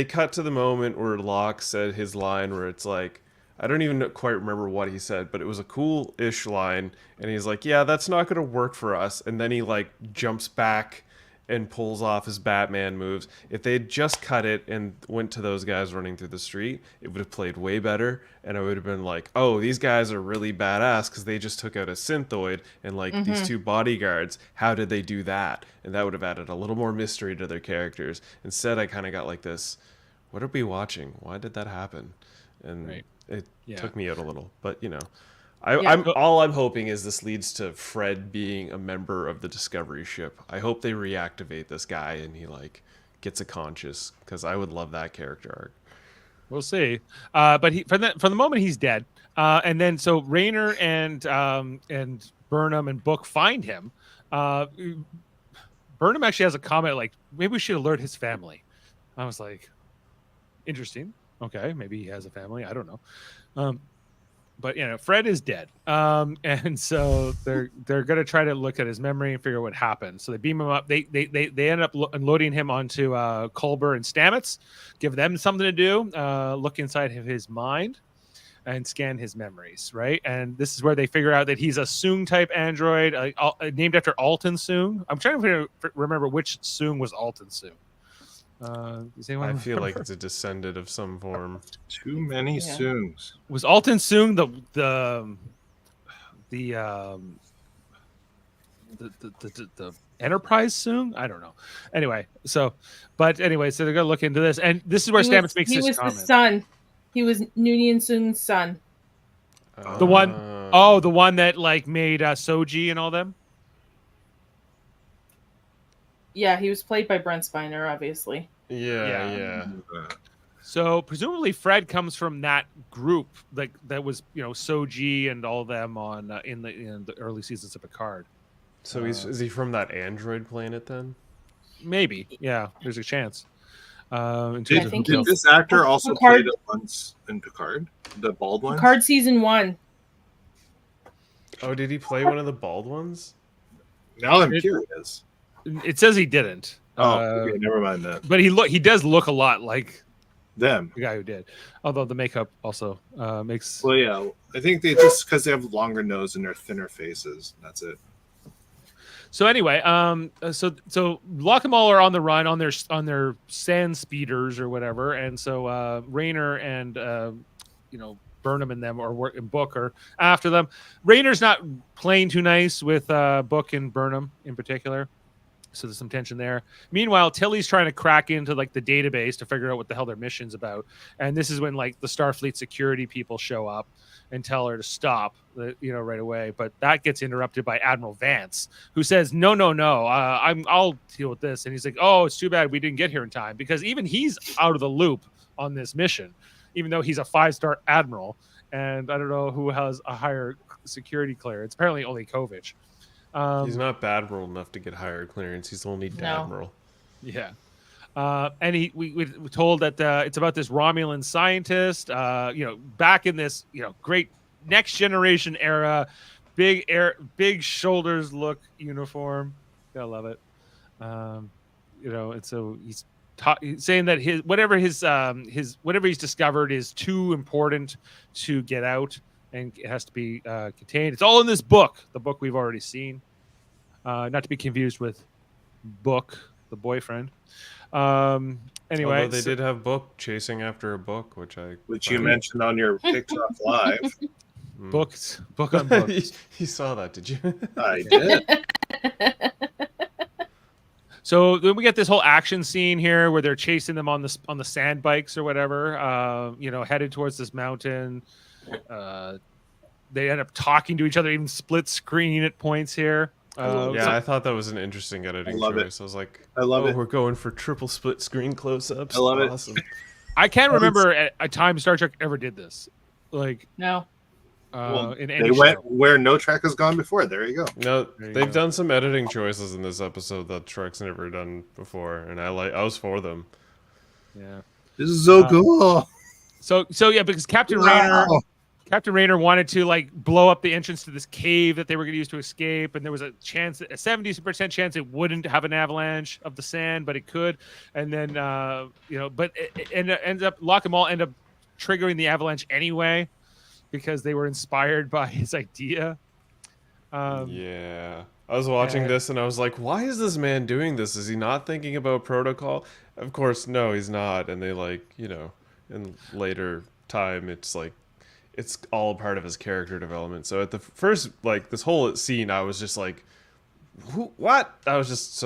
cut to the moment where Locke said his line, where it's like, I don't even quite remember what he said, but it was a cool-ish line, and he's like, yeah, that's not going to work for us, and then he like jumps back and pulls off his Batman moves. If they had just cut it and went to those guys running through the street, it would have played way better, and I would have been like, oh, these guys are really badass because they just took out a synthoid and like these two bodyguards. How did they do that? And that would have added a little more mystery to their characters. Instead, I kind of got like this, what are we watching? Why did that happen? And it took me out a little, but I'm hoping is this leads to Fred being a member of the Discovery ship. I hope they reactivate this guy and he like gets a conscience, because I would love that character arc. We'll see. But for the moment he's dead. And then so Rayner and Burnham and Book find him. Burnham actually has a comment like, maybe we should alert his family. I was like, interesting. Okay, maybe he has a family. I don't know. But Fred is dead. And so they're gonna try to look at his memory and figure out what happened. So they beam him up. They end up unloading him onto Culber and Stamets, give them something to do, look inside of his mind and scan his memories, right? And this is where they figure out that he's a Soong type android, named after Alton Soong. I'm trying to remember which Soong was Alton Soong. I feel like it's a descendant of some form. Too many Soongs. Was Alton Soong the Enterprise Soong? I don't know. Anyway, so they're gonna look into this, and this is where Stamets makes this comment. He was the son. He was Noonien Soong's son. The one that like made Soji and all them. Yeah, he was played by Brent Spiner, obviously. Yeah. So presumably Fred comes from that group, like that was Soji and all them on in the early seasons of Picard. So is he from that android planet then? Maybe, yeah. There's a chance. Did this actor also play it once in Picard? The bald one? Picard season 1. Oh, did he play one of the bald ones? Now I'm curious. It says he didn't. Okay, never mind that. But he does look a lot like them, the guy who did. Although the makeup also makes. Well, yeah, I think they just because they have longer nose and they're thinner faces. That's it. So anyway, so Locke and Maul are on the run on their sand speeders or whatever, and so Rayner and Burnham and them and Book are after them. Rayner's not playing too nice with Book and Burnham in particular. So there's some tension there. Meanwhile, Tilly's trying to crack into like the database to figure out what the hell their mission's about. And this is when like the Starfleet security people show up and tell her to stop, right away. But that gets interrupted by Admiral Vance, who says, no, I'll deal with this. And he's like, oh, it's too bad we didn't get here in time, because even he's out of the loop on this mission, even though he's a 5-star admiral. And I don't know who has a higher security clearance. Apparently only Kovich. He's not Badmiral enough to get higher clearance. He's only Dadmiral. Yeah. And we told that it's about this Romulan scientist, back in this, great next generation era, big shoulders look uniform. I love it. And so he's saying that whatever he's discovered is too important to get out, and it has to be contained. It's all in this book, the book we've already seen, not to be confused with Book, the boyfriend. Anyway, although they did have Book chasing after a book, which you mentioned on your TikTok live. book on book. You saw that, did you? I did. So then we get this whole action scene here where they're chasing them on the sand bikes or whatever, headed towards this mountain. They end up talking to each other, even split screen at points here. I thought that was an interesting editing choice. I was like, I love it. We're going for triple split screen close-ups. I love awesome. it. I can't remember a time Star Trek ever did this. No. In any they show. went where no Trek has gone before. There you go. No, There you they've go. done some editing choices in this episode that Trek's never done before, and I was for them. Yeah. This is so cool. So yeah, because Captain Rayner wanted to blow up the entrance to this cave that they were going to use to escape, and there was a 70% chance it wouldn't have an avalanche of the sand, but it could. And then but it ends up Lock 'em all end up triggering the avalanche anyway because they were inspired by his idea. Yeah. I was watching this and I was like, why is this man doing this? Is he not thinking about protocol? Of course, no, he's not. And they in later time, it's all part of his character development. So at the first, this whole scene, I was just like, what? I was just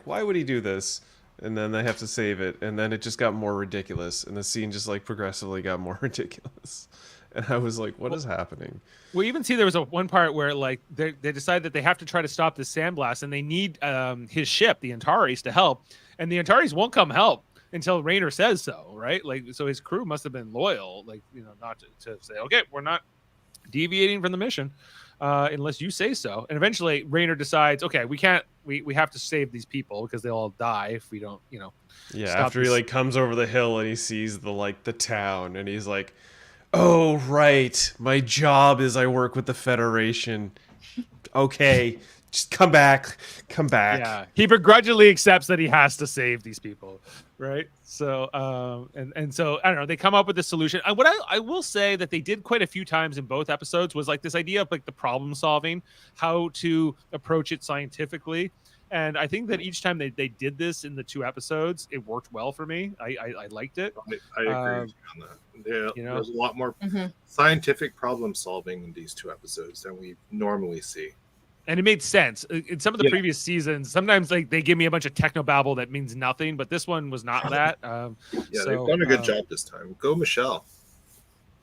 why would he do this? And then they have to save it. And then it just got more ridiculous. And the scene just progressively got more ridiculous. And I was like, what is happening? We even see there was one part where they decide that they have to try to stop this sandblast, and they need his ship, the Antares, to help. And the Antares won't come help until Rayner says so, right? So his crew must have been loyal, not to say, okay, we're not deviating from the mission unless you say so. And eventually Rayner decides, okay, we can't, we have to save these people because they'll all die if we don't, Yeah, stop after this. he comes over the hill and he sees the town, and he's like, oh, right, my job is I work with the Federation. Okay, just come back. Yeah, he begrudgingly accepts that he has to save these people, right? So, and so I don't know. They come up with this solution. What I will say that they did quite a few times in both episodes was this idea of the problem solving, how to approach it scientifically. And I think that each time they did this in the two episodes, it worked well for me. I liked it. I agree with you on that. There's a lot more scientific problem solving in these two episodes than we normally see. And it made sense. In some of the previous seasons, sometimes they give me a bunch of technobabble that means nothing, but this one was not that. They've done a good job this time. Go, Michelle.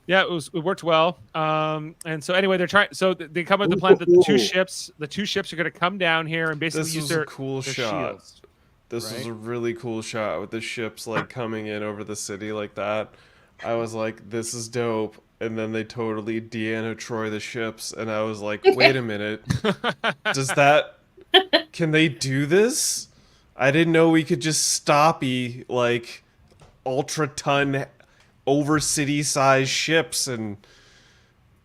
Yeah, it worked well. And so anyway, they come up with the plan that the two ships are going to come down here and basically This use was their a cool their shot. shields. This right? was a really cool shot with the ships coming in over the city like that. I was like, this is dope. And then they totally Deanna Troy the ships, and I was like, wait a minute. Can they do this? I didn't know we could just stoppy ultra ton over city size ships, and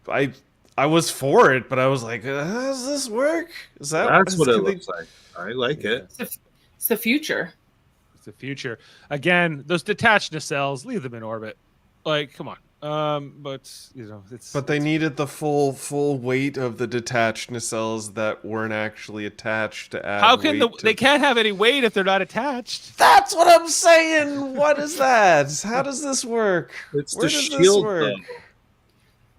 I was for it, but I was like, does this work? That's what it looks like. I like it. It's the future. It's the future. Again, those detached nacelles, leave them in orbit. Come on. But they needed the full weight of the detached nacelles that weren't actually attached to add. How can they can't have any weight if they're not attached? That's what I'm saying. What is that? How does this work? It's Where the does shield. this work?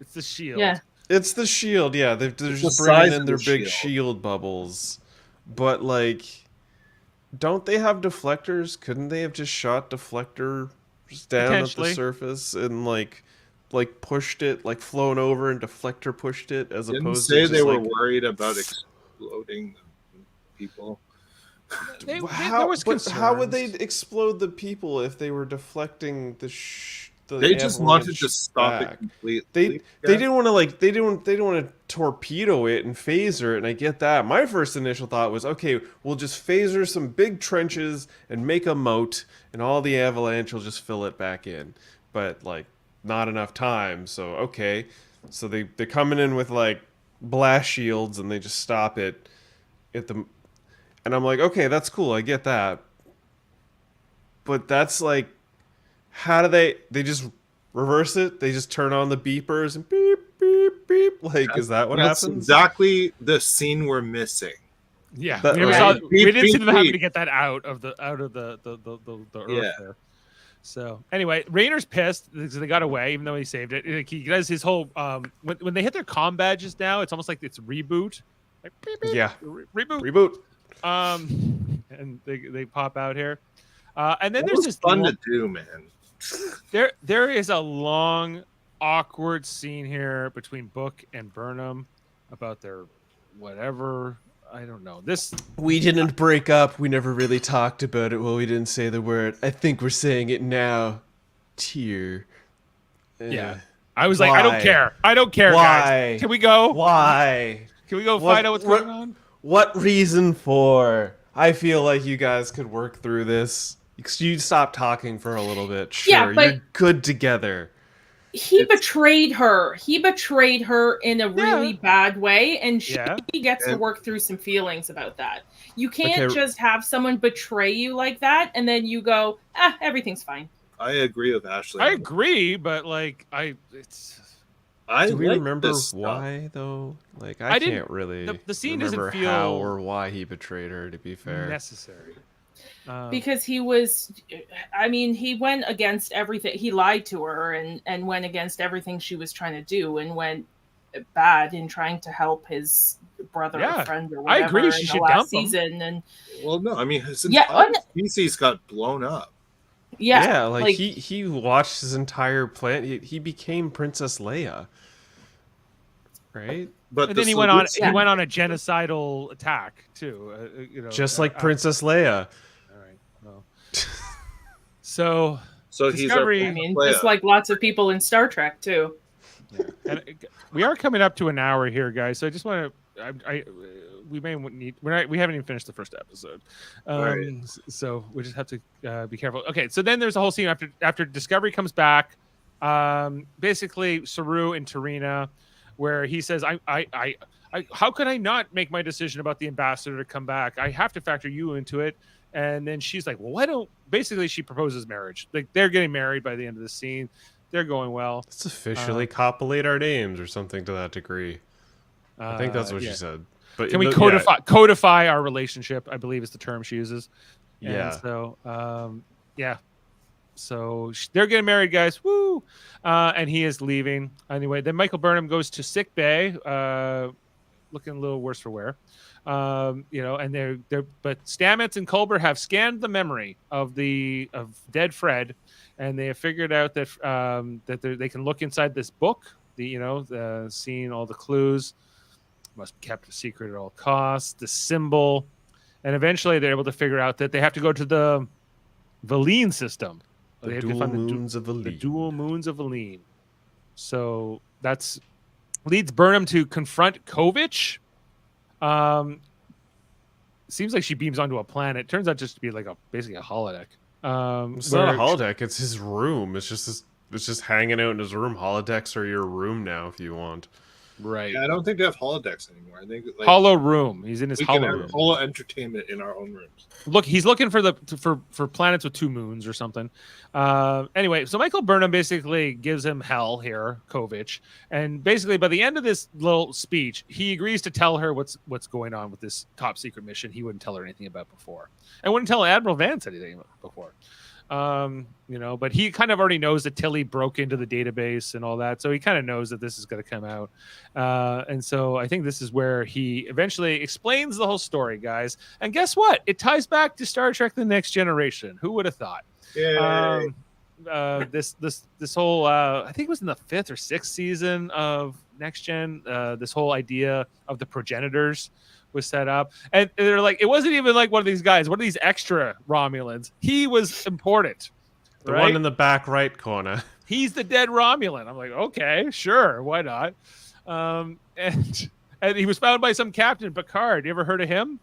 It's the shield. Yeah. It's the shield. Yeah, they're just the bringing size in of their the big shield. shield bubbles, but don't they have deflectors? Couldn't they have just shot deflectors down at the Potentially. surface and pushed it, flown over and deflector pushed it, as Didn't opposed say to they just were worried about exploding people. There was how would they concerns. explode the people if they were deflecting They just wanted to avalanche stop it back. completely. They didn't want to like they didn't want to torpedo it and phaser it, and I get that. My first initial thought was, okay, we'll just phaser some big trenches and make a moat, and all the avalanche will just fill it back in. But like, not enough time. So okay, so they're coming in with like blast shields, and they just stop it at the. And I'm like, okay, that's cool. I get that. But that's like, how do they just reverse it? They just turn on the beepers and beep, beep, beep. Like, is that what That's happens? exactly the scene we're missing. Yeah, That- we, never right. saw, we didn't see Beep, them having beep. to get that out of the earth Yeah. there. So anyway, Raynor's pissed because they got away, even though he saved it. Like, he does his whole when they hit their comm badges now, it's almost like it's reboot. Like, beep, beep, Yeah. reboot. Reboot. And they pop out here, and then That there's was this fun to do, man. there is a long, awkward scene here between Book and Burnham about their whatever. I don't know. This We didn't break up. We never really talked about it. Well, we didn't say the word. I think we're saying it now. Tear. Yeah. I was like, I don't Why? care. I don't care, Why? guys. Can we go? Why? Can we go What- find out what's what- going on? What reason for? I feel like you guys could work through this. You stop talking for a little bit. Sure, Yeah, but- you're good together. He betrayed her. He betrayed her in a really Yeah. bad way, and she Yeah. gets to And- work through some feelings about that. You can't Okay. just have someone betray you like that, and then you go, everything's fine. I agree with Ashley. I agree, but like it's I Do we like remember this stuff. why though? Like I didn't- can't really. the scene doesn't remember feel how or why he betrayed her. To be fair, necessary. Because he was, I mean, he went against everything. He lied to her and went against everything she was trying to do, and went bad in trying to help his brother Yeah, or friend or I whatever agree, she in should the last dump him. season. And Well, no, I mean his Yeah, entire species got blown up. yeah, like he watched his entire planet. He became Princess Leia, right? But And the then he went on solution- he went on a genocidal attack too. You know, Just like uh, Princess Leia. All right. Well. So So Discovery- I mean, Leia. just like lots of people in Star Trek too. and we are coming up to an hour here, guys. So I just want to, we may need. We haven't even finished the first episode, Right. so we just have to be careful. Okay, so then there's a whole scene after Discovery comes back. Basically, Saru and Tarina, where he says, "I how could I not make my decision about the ambassador to come back? I have to factor you into it." And then she's like, "Well, why don't?" Basically, she proposes marriage. Like they're getting married by the end of the scene. They're going well. Let's officially copulate our names or something to that degree. I think that's what yeah. she said. But Can we yeah, codify our relationship? I believe is the term she uses. And Yeah. so, yeah. So they're getting married, guys. Woo! And he is leaving anyway. Then Michael Burnham goes to sick bay, looking a little worse for wear. You know, and but Stamets and Culber have scanned the memory of dead Fred, and they have figured out that they can look inside this book. Seeing all the clues. Must be kept a secret at all costs. The symbol, and eventually they're able to figure out that they have to go to the Valine system. They The have to dual find moons of the Valine. dual moons of Valine. So that's leads Burnham to confront Kovich. Seems like she beams onto a planet. Turns out just to be like basically a holodeck. It's not a where- holodeck. It's his room. It's just hanging out in his room. Holodecks are your room now if you want. Right. Yeah, I don't think they have holodecks anymore. I think like, Hollow room. He's in his we can hollow have room. holo entertainment in our own rooms. Look, he's looking for planets with 2 moons or something. Anyway, so Michael Burnham basically gives him hell here, Kovich, and basically by the end of this little speech, he agrees to tell her what's going on with this top secret mission. He wouldn't tell her anything about before, and wouldn't tell Admiral Vance anything before. But he kind of already knows that Tilly broke into the database and all that, so he kind of knows that this is going to come out. And so I think this is where he eventually explains the whole story, guys. And guess what? It ties back to Star Trek: The Next Generation. Who would have thought? Yeah. This whole I think it was in the 5th or 6th season of Next Gen. This whole idea of the progenitors was set up, and they're like, it wasn't even like one of these guys, one of these extra Romulans. He was important. The right? one in the back right corner. he's the dead Romulan. I'm like, okay, sure, why not? And he was found by some Captain Picard. You ever heard of him?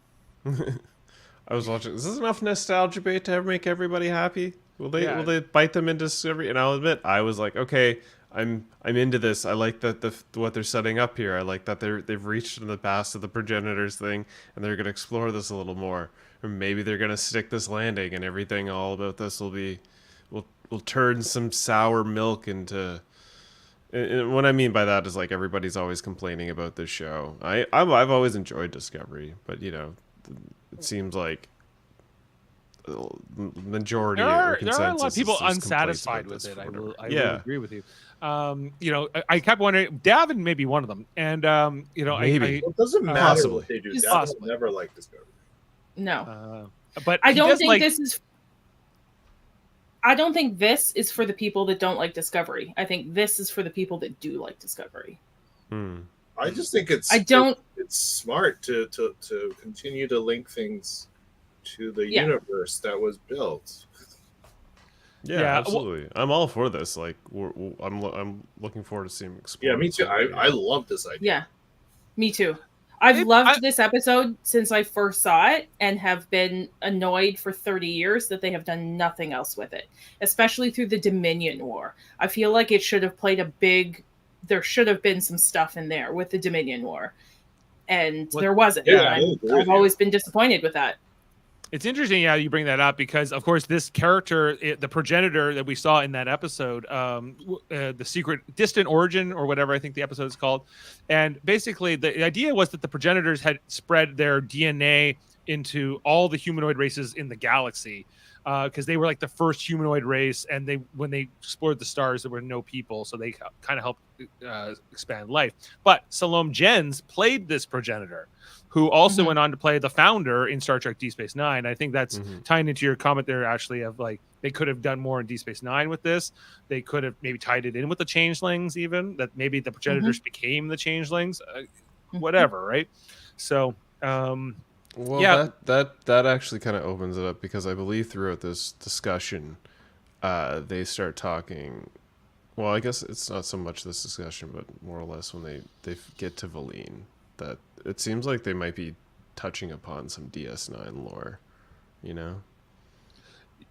I was watching. Is this enough nostalgia bait to ever make everybody happy? Will they Yeah. will they bite them into Discovery? And I'll admit, I was like, okay, I'm into this. I like that what they're setting up here. I like that they've reached in the past of the progenitors thing, and they're gonna explore this a little more. Or maybe they're gonna stick this landing, and everything all about this will turn some sour milk into. And what I mean by that is like everybody's always complaining about this show. I've always enjoyed Discovery, but you know, it seems like majority There or are a consensus lot of people is just unsatisfied complaints with about it. this I or will whatever. agree with you. You know, I kept wondering. Davin may be one of them, and you know, Maybe. Well, it doesn't matter Possibly. what they do. Just Dad will possibly. never like Discovery. No. But I he don't does think like, this is. I don't think this is for the people that don't like Discovery. I think this is for the people that do like Discovery. I just think it's I don't. it's smart to continue to link things to the Yeah. universe that was built. Yeah, Yeah, well- absolutely. I'm all for this. Like, I'm looking forward to seeing him explore. Yeah, me too. this. I love this idea. Yeah, me too. I've It- loved I- this episode since I first saw it and have been annoyed for 30 years that they have done nothing else with it, especially through the Dominion War. I feel like it should have played there should have been some stuff in there with the Dominion War. And What- there wasn't. Yeah, And I agree with I've you. always been disappointed with that. it's interesting, yeah, you bring that up because, of course, this character, the progenitor that we saw in that episode, the secret distant origin or whatever I think the episode is called, and basically the idea was that the progenitors had spread their DNA into all the humanoid races in the galaxy because they were like the first humanoid race, and when they explored the stars, there were no people, so they kind of helped expand life. But Salome Jens played this progenitor, who also Mhm. went on to play the founder in Star Trek Deep Space Nine. I think that's Mhm. tying into your comment there, Ashley, of like they could have done more in Deep Space Nine with this. They could have maybe tied it in with the changelings, even that maybe the progenitors became the changelings, whatever, right? So, Well, Yeah. that actually kind of opens it up because I believe throughout this discussion, they start talking. Well, I guess it's not so much this discussion, but more or less when they get to Valine, that it seems like they might be touching upon some DS9 lore, you know?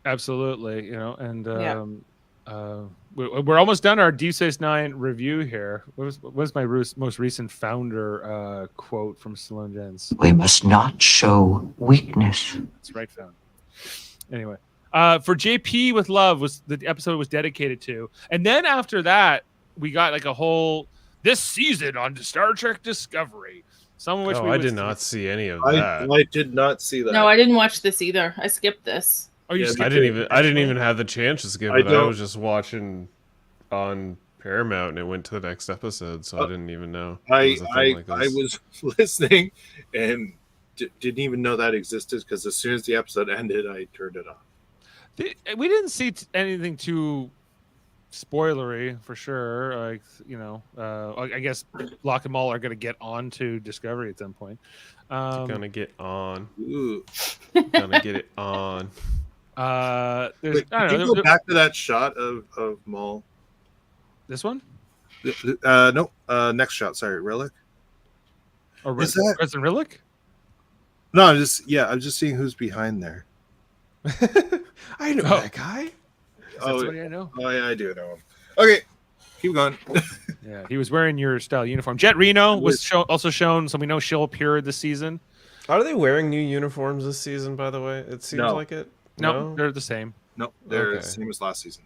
absolutely, you know, and Yeah. we're almost done our Deep Space Nine review here. What was my most recent founder quote from Salome Jens? We must not show weakness. That's right, founder. Anyway, for JP with Love was the episode was dedicated to, and then after that we got like a whole this season on Star Trek Discovery. Some of which we I would did see. not see any of that. I did not see that. No, I didn't watch this either. I skipped this. Oh, you Yeah, skipped I it? didn't even have the chance to skip I it. I don't- was just watching on Paramount, and it went to the next episode, so I didn't even know. there I was a thing like I this. was listening and didn't even know that existed because as soon as the episode ended, I turned it off. We didn't see anything too spoilery for sure. Like, you know, I guess Locke and Maul are going to get on to Discovery at some point. Gonna get on. Ooh. Gonna get it on. There's, Wait, I could don't you know. go back to that shot of Maul? This one? No, next shot. Sorry, Relic. Or Is that- President Rillick? No, I'm just seeing who's behind there. I know Oh. that guy. That's Oh, what I know. oh yeah, I do know him. Okay, keep going. Yeah, he was wearing your style uniform. Jet Reno was also shown, so we know she'll appear this season. Are they wearing new uniforms this season? By the way, it seems No. like it. No, they're the same. Nope, they're Okay. the same as last season.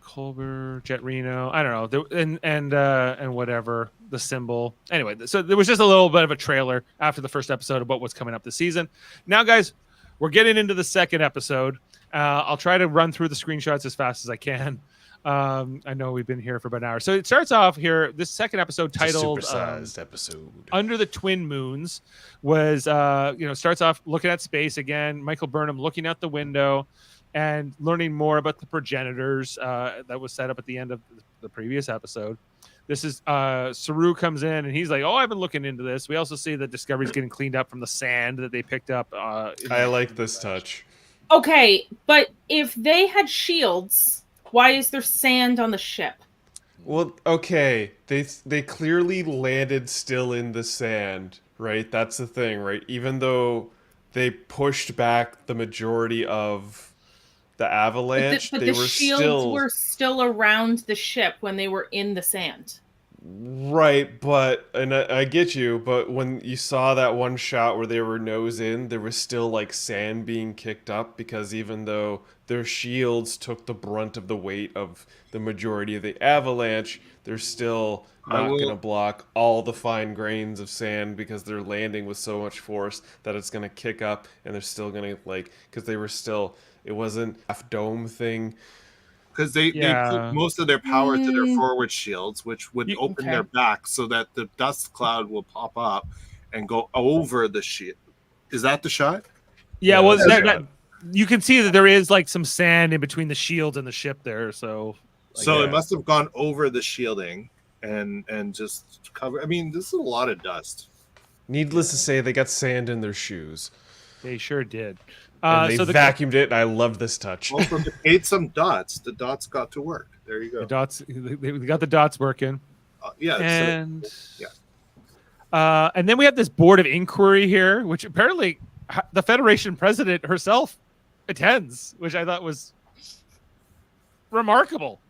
Culber, Jet Reno. I don't know. And whatever the symbol. Anyway, so there was just a little bit of a trailer after the first episode about what's coming up this season. Now, guys, we're getting into the second episode. I'll try to run through the screenshots as fast as I can. I know we've been here for about an hour. So it starts off here. This second episode titled It's a supersized episode. Under the Twin Moons was, starts off looking at space again. Michael Burnham looking out the window and learning more about the progenitors that was set up at the end of the previous episode. This is Saru comes in and he's like, "Oh, I've been looking into this." We also see that Discovery's getting cleaned up from the sand that they picked up. I like this touch. Okay, but if they had shields, why is there sand on the ship? Well, okay, they clearly landed still in the sand, right? That's the thing, right? Even though they pushed back the majority of the avalanche, But they the were shields still were still around the ship when they were in the sand. right. But and I get you, but when you saw that one shot where they were nose in, there was still like sand being kicked up because even though their shields took the brunt of the weight of the majority of the avalanche, they're still I not going to will. block all the fine grains of sand because they're landing with so much force that it's going to kick up and they're still going to like because they were still it wasn't a dome thing. Because they put Yeah. most of their power to their Mm, forward shields, which would You- open okay. their back so that the dust cloud will pop up and go over the shield. Is that the shot? Yeah, Yeah, well, that's a shot. you can see that there is like some sand in between the shields and the ship there. So So Yeah. it must have gone over the shielding and just cover. I mean, this is a lot of dust. Needless to say, they got sand in their shoes. they sure did. And they So the vacuumed it, and I love this touch. Also, they paid some dots. The dots got to work. There you go. dots, they got the dots working, Yeah. and yeah. And then we have this board of inquiry here, which apparently the Federation president herself attends, which I thought was remarkable.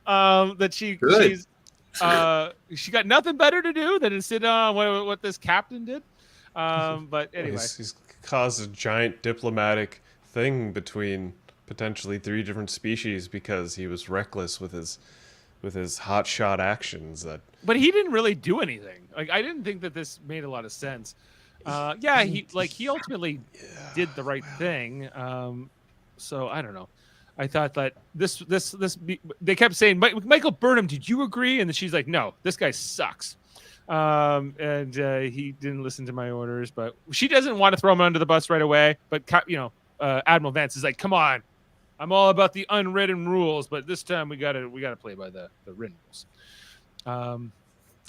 That Good. she got nothing better to do than to sit on what this captain did. But anyway, He's caused a giant diplomatic thing between potentially 3 different species because he was reckless with his hotshot actions. That but he didn't really do anything. Like I didn't think that this made a lot of sense. Yeah, he ultimately did the right thing. So I don't know. I thought that they kept saying, Michael Burnham, did you agree? And then she's like, no, this guy sucks. And he didn't listen to my orders, but she doesn't want to throw him under the bus right away. But Admiral Vance is like, come on, I'm all about the unwritten rules, but this time we gotta play by the written rules.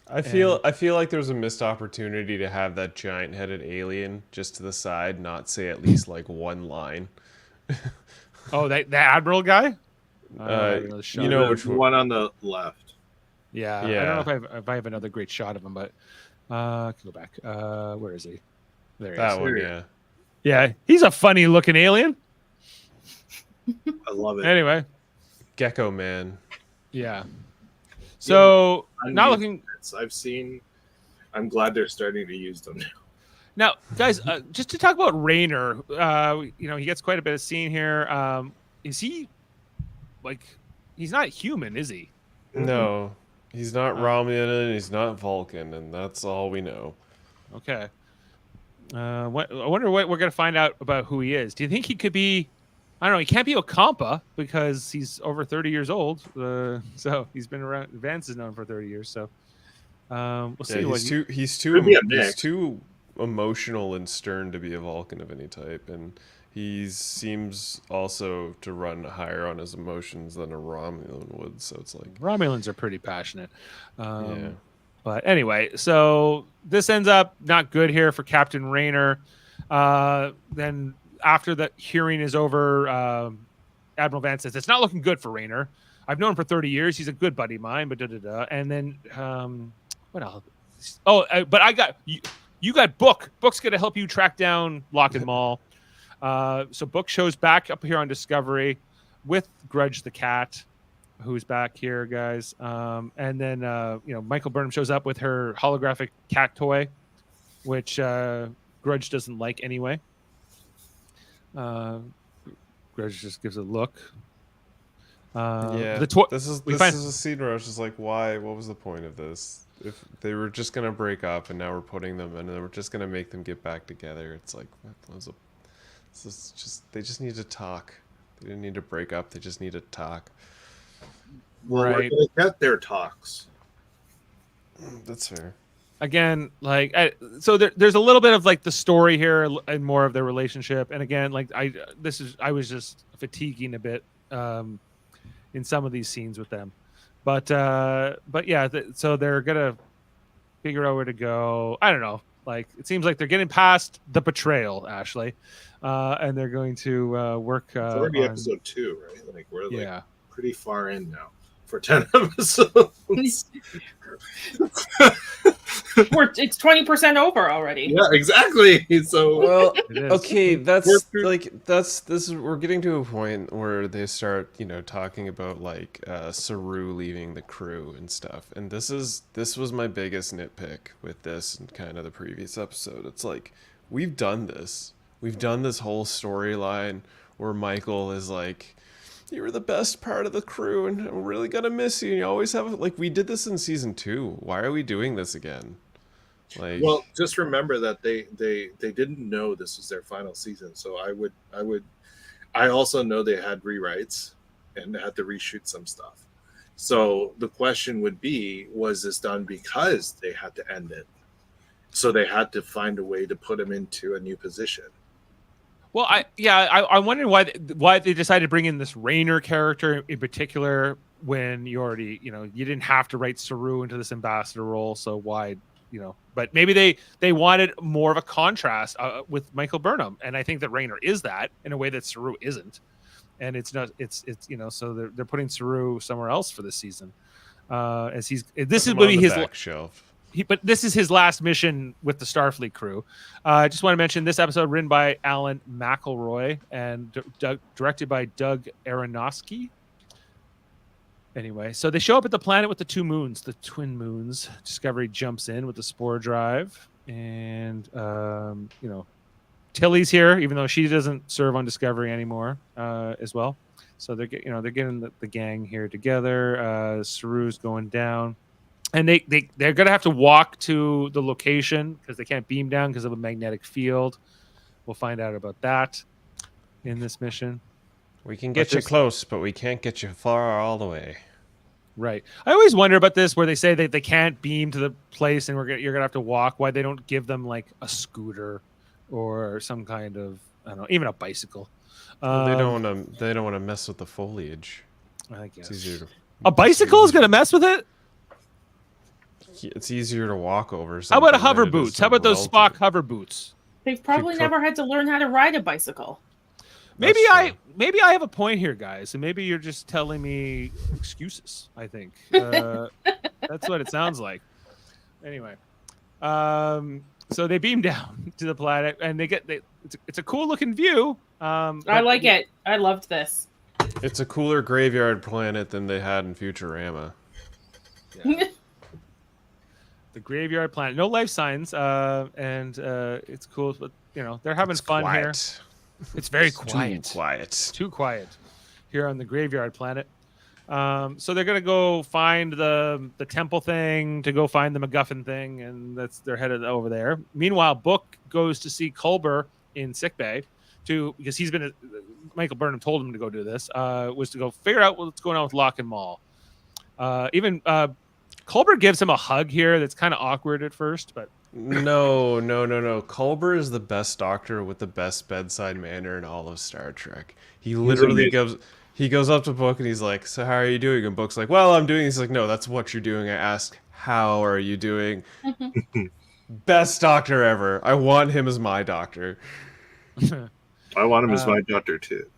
I feel like there was a missed opportunity to have that giant-headed alien just to the side, not say at least like one line. Oh, that Admiral guy. You know which The one on the left. Yeah, Yeah. I don't know if I have another great shot of him, but I can go back. Where is he? There he that is. one. There you Yeah, Yeah, he's a funny looking alien. I love it. Anyway, Gecko Man. yeah. So Unused not looking bits I've seen. I'm glad they're starting to use them now. now, guys. Just to talk about Rayner, he gets quite a bit of scene here. Is he like he's not human, is he? No, he's not Romulan and he's not Vulcan, and that's all we know. Okay. I wonder what we're gonna find out about who he is. Do you think he could be? I don't know. He can't be Ocampa because he's over 30 years old. So he's been around. Vance is known for 30 years. So we'll see. Yeah, he's Could be a he's mix. too emotional and stern to be a Vulcan of any type, and he seems also to run higher on his emotions than a Romulan would. So it's like, Romulans are pretty passionate. yeah. But anyway, so this ends up not good here for Captain Rayner. Then after the hearing is over, Admiral Vance says, it's not looking good for Rayner. I've known him for 30 years. He's a good buddy of mine, but da-da-da. And then what else? Oh, but I got you got Book. Book's going to help you track down Lock and Maul. So Book shows back up here on Discovery with Grudge the cat, who's back here, guys. And then Michael Burnham shows up with her holographic cat toy, which Grudge doesn't like anyway. Grudge just gives a look. Yeah, The this is a scene where I was just like, why? What was the point of this? If they were just gonna break up and now we're putting them and then we're just gonna make them get back together, it's like, this is just they just need to talk. They didn't need to break up. They just need to talk. Well, Right. we're gonna get their talks. That's fair. Again, so there's a little bit of like the story here and more of their relationship. And again, like I was just fatiguing a bit in some of these scenes with them, but yeah. So they're gonna figure out where to go. I don't know. Like it seems like they're getting past the betrayal, Ashley, and they're going to work. It's already on, episode 2, right? Like we're like yeah. pretty far in now for 10 episodes. It's 20% over already. Yeah, exactly. So Well, It is. okay, Work through- we're getting to a point where they start, talking about like Saru leaving the crew and stuff. And this was my biggest nitpick with this and kind of the previous episode. It's like we've done this. We've done this whole storyline where Michael is like, you were the best part of the crew and I'm really gonna miss you. And you always have like we did this in season 2. Why are we doing this again? Like, well, just remember that they didn't know this was their final season. So I also know they had rewrites and had to reshoot some stuff. So the question would be, was this done because they had to end it? So they had to find a way to put him into a new position. Well, I'm wondering why they decided to bring in this Raynor character in particular when you already, you didn't have to write Saru into this ambassador role. So why, but maybe they wanted more of a contrast with Michael Burnham. And I think that Raynor is that in a way that Saru isn't. And it's not, it's so they're putting Saru somewhere else for this season. This is what his back shelf. But this is his last mission with the Starfleet crew. I just want to mention this episode written by Alan McElroy and directed by Doug Aronofsky. Anyway, so they show up at the planet with the 2 moons, the twin moons. Discovery jumps in with the spore drive, and Tilly's here, even though she doesn't serve on Discovery anymore, as well. So they're getting the gang here together. Saru's going down. And they're going to have to walk to the location because they can't beam down because of a magnetic field. We'll find out about that in this mission. We can get you close, but we can't get you far all the way. Right. I always wonder about this where they say that they can't beam to the place and you're going to have to walk. Why they don't give them like a scooter or some kind of, I don't know, even a bicycle. They don't want to mess with the foliage. I guess. It's easier A bicycle is going to mess with it? It's easier to walk over. How about a something hover than it is boots? to How about those roll to Spock it. hover boots? They've probably cook- never had to learn how to ride a bicycle. Maybe That's maybe I have a point here, guys, and maybe you're just telling me excuses. I think that's what it sounds like. Anyway, so they beam down to the planet, and it's a cool looking view. I like it. I loved this. It's a cooler graveyard planet than they had in Futurama. The graveyard planet, no life signs, and it's cool. But they're having fun here. It's very quiet. Too quiet. Too quiet here on the graveyard planet. So they're gonna go find the temple thing to go find the MacGuffin thing, and they're headed over there. Meanwhile, Book goes to see Culber in sickbay because he's been Michael Burnham told him to go do this. Was to go figure out what's going on with Locke and Maul. Even Culber gives him a hug here. That's kind of awkward at first, but. No. Culber is the best doctor with the best bedside manner in all of Star Trek. He literally goes up to Book and he's like, "So how are you doing?" And Book's like, "Well, I'm doing." He's like, "No, that's what you're doing." I ask, "How are you doing?" Best doctor ever. I want him as my doctor. I want him as my doctor too.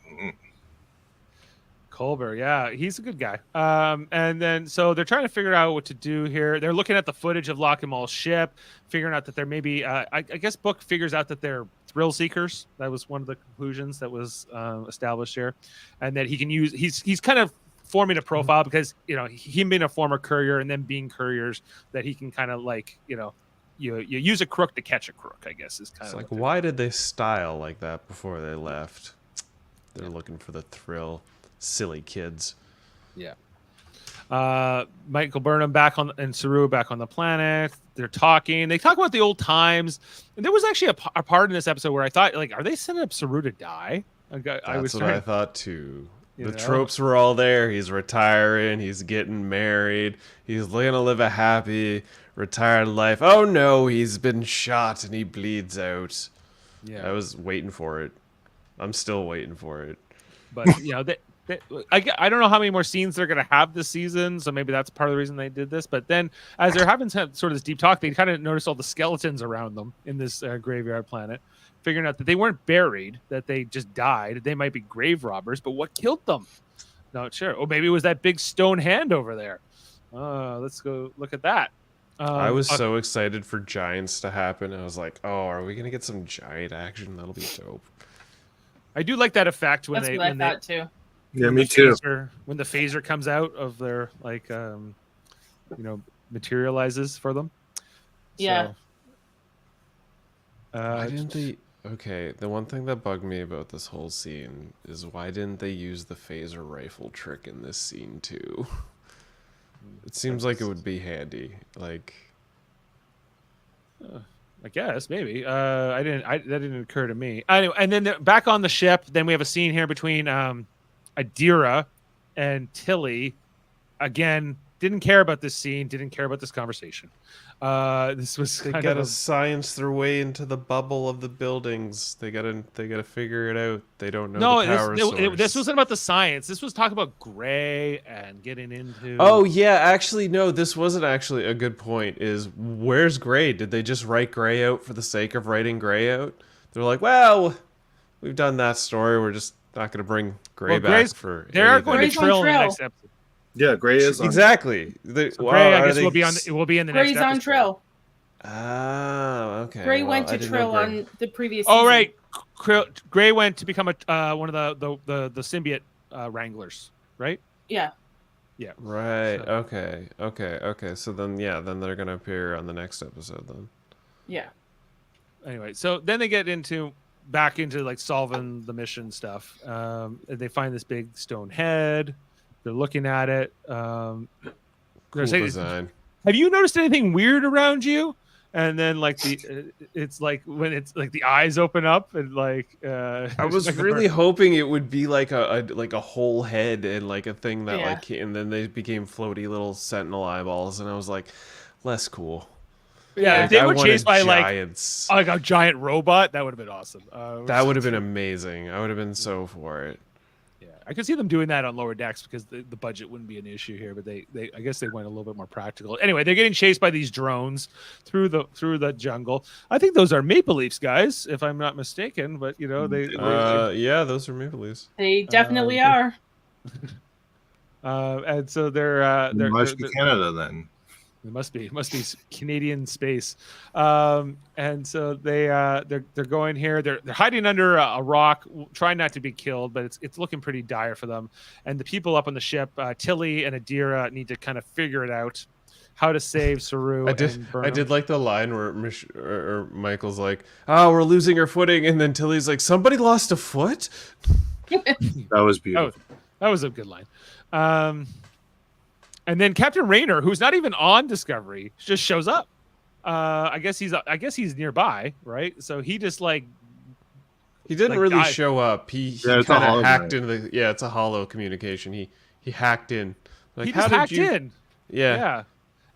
Culber, yeah, he's a good guy. And then so they're trying to figure out what to do here. They're looking at the footage of Locke and Maul's ship, figuring out that there may be. I guess Book figures out that they're thrill seekers. That was one of the conclusions that was established here, and that he can use. He's kind of forming a profile because he being a former courier and then being couriers that he can kind of like you use a crook to catch a crook. I guess is kind It's of like, why did they style like that before they left? They're looking for the thrill. Silly kids. Yeah. Michael Burnham and Saru back on the planet. They're talking. They talk about the old times. And there was actually a part in this episode where I thought, like, are they setting up Saru to die? That's what I thought too. The tropes were all there. He's retiring. He's getting married. He's gonna live a happy retired life. Oh no, he's been shot and he bleeds out. Yeah, I was waiting for it. I'm still waiting for it. But I don't know how many more scenes they're going to have this season, so maybe that's part of the reason they did this. But then, as they're having sort of this deep talk, they kind of notice all the skeletons around them in this graveyard planet, figuring out that they weren't buried, that they just died. They might be grave robbers, but what killed them? Not sure. Or maybe it was that big stone hand over there. Let's go look at that. I was so excited for giants to happen. I was like, oh, are we going to get some giant action? That'll be dope. I do like that effect when That's what I thought too. Yeah, me too. When the phaser comes out of their materializes for them. Yeah. Why didn't they? Okay, the one thing that bugged me about this whole scene is why didn't they use the phaser rifle trick in this scene too? It seems like it would be handy. Like, I guess maybe. That didn't occur to me. Anyway, and then back on the ship, then we have a scene here between Adira and Tilly. Again, didn't care about this scene. Didn't care about this conversation. This was they gotta science their way into the bubble of the buildings. They gotta figure it out. They don't know the power source. This wasn't about the science. This was talking about Gray and getting into. Oh yeah, actually no. This wasn't actually a good point. Is where's Gray? Did they just write Gray out for the sake of writing Gray out? They're like, well, we've done that story. We're just not gonna bring Gray back for. They're going to Trill in the next episode. Yeah, Gray is on. Exactly. Gray, I guess, will be in the next episode. Gray's on Trill. Ah, okay. Gray went to Trill on the previous season. Oh, right. Gray went to become one of the symbiote wranglers, right? Yeah. Yeah. Right. So. Okay. So then they're gonna appear on the next episode then. Yeah. Anyway, so then they get back into like solving the mission stuff. They find this big stone head. They're looking at it. Cool design. Have you noticed anything weird around you? And then like it's like when it's like the eyes open up and like. I was really hoping it would be like a whole head and like a thing that and then they became floaty little sentinel eyeballs, and I was like, less cool. Yeah, like, if they were chased by giants. like a giant robot, that would have been awesome. That would have been amazing. I would have been so for it. I could see them doing that on lower decks because the budget wouldn't be an issue here, but they I guess they went a little bit more practical. Anyway, they're getting chased by these drones through the jungle. I think those are maple leafs, guys, if I'm not mistaken. But yeah, those are maple leafs. They definitely are. And so they're must be Canada then. It must be Canadian space, and so they're going here. They're hiding under a rock, trying not to be killed, but it's looking pretty dire for them. And the people up on the ship, Tilly and Adira, need to kind of figure it out, how to save Saru. I did like the line where Michael's like, "Oh, we're losing our footing," and then Tilly's like, "Somebody lost a foot." That was beautiful. That was a good line. And then Captain Rayner, who's not even on Discovery, just shows up. I guess he's nearby, right? So he just he didn't really died. show up. He kind of hacked into the it's a hollow communication. He hacked in. Like, he just hacked in. Yeah.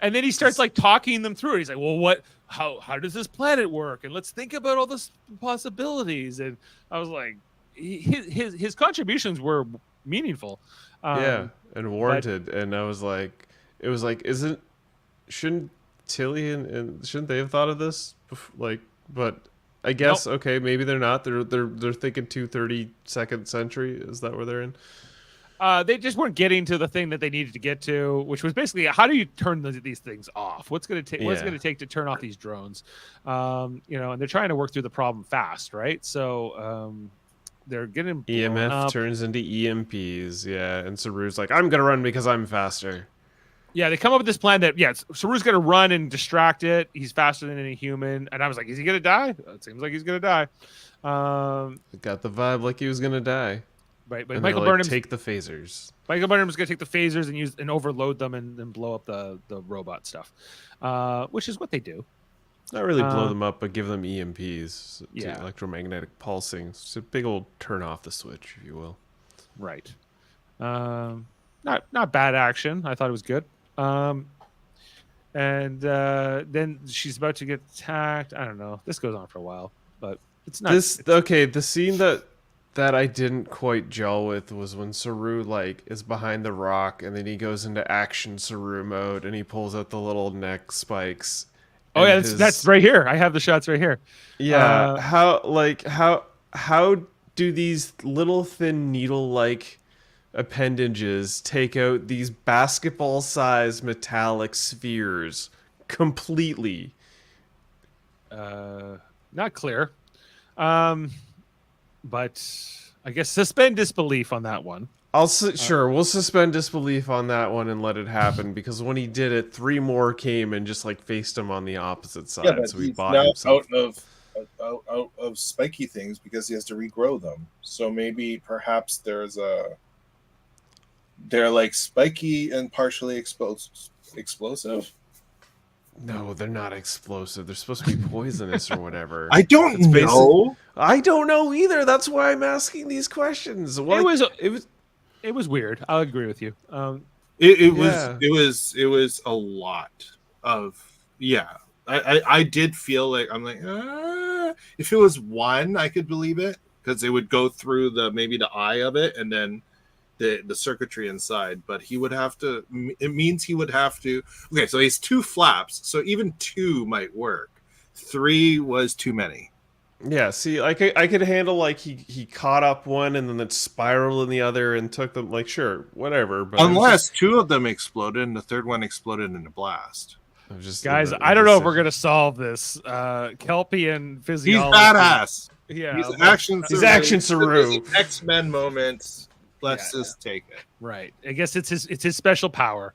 And then he starts like talking them through it. He's like, well, how does this planet work? And let's think about all the possibilities. And I was like, his contributions were meaningful. And warranted. And I was like, shouldn't Tilly and shouldn't they have thought of this? But I guess, okay, maybe they're not. They're thinking 232nd century. Is that where they're in? They just weren't getting to the thing that they needed to get to, which was basically how do you turn these things off? What's going to take to turn off these drones? And they're trying to work through the problem fast, right? So they're getting EMF up. turns into EMPs, and Saru's like, I'm gonna run because I'm faster. Yeah, they come up with this plan that Saru's gonna run and distract it. He's faster than any human, and I was like, is he gonna die? It seems like he's gonna die. It got the vibe like he was gonna die. Right, but and Michael Burnham's take the phasers. Michael Burnham's gonna take the phasers and use and overload them and then blow up the robot stuff, which is what they do. Not really blow them up, but give them EMPs, Yeah. electromagnetic pulsing. It's a big old turn off the switch, if you will. Right. Not bad action. I thought it was good. And then she's about to get attacked. I don't know. This goes on for a while, but it's not. The scene that that I didn't quite gel with was when Saru like is behind the rock and then he goes into action Saru mode and he pulls out the little neck spikes. Oh and yeah, his- that's right here. I have the shots right here. Yeah, how do these little thin needle like appendages take out these basketball-sized metallic spheres completely? Not clear. But I guess suspend disbelief on that one. Sure, we'll suspend disbelief on that one and let it happen because when he did it, 3 more came and just like faced him on the opposite side. Yeah, but so he he's bought now himself. out of spiky things because he has to regrow them. So maybe perhaps they're like spiky and partially explosive. No, they're not explosive. They're supposed to be poisonous or whatever. I don't It's basic- know. I don't know either. That's why I'm asking these questions. Well, It was weird. I'll agree with you. It Yeah. was a lot of I did feel like I'm like if it was one I could believe it because it would go through maybe the eye of it and then the circuitry inside, but he would have to. It means he would have to. Okay, so he's 2 flaps, so even 2 might work. 3 was too many. Yeah, see, I could handle like he caught up one and then it spiraled in the other and took them. Like, sure, whatever. But Unless 2 of them exploded and the third one exploded in a blast. Guys, I don't know if we're gonna solve this. Kelpian He's physiology. badass. Yeah, He's action. He's action Saru. X-Men moments. Let's just take it. Right. I guess it's his special power.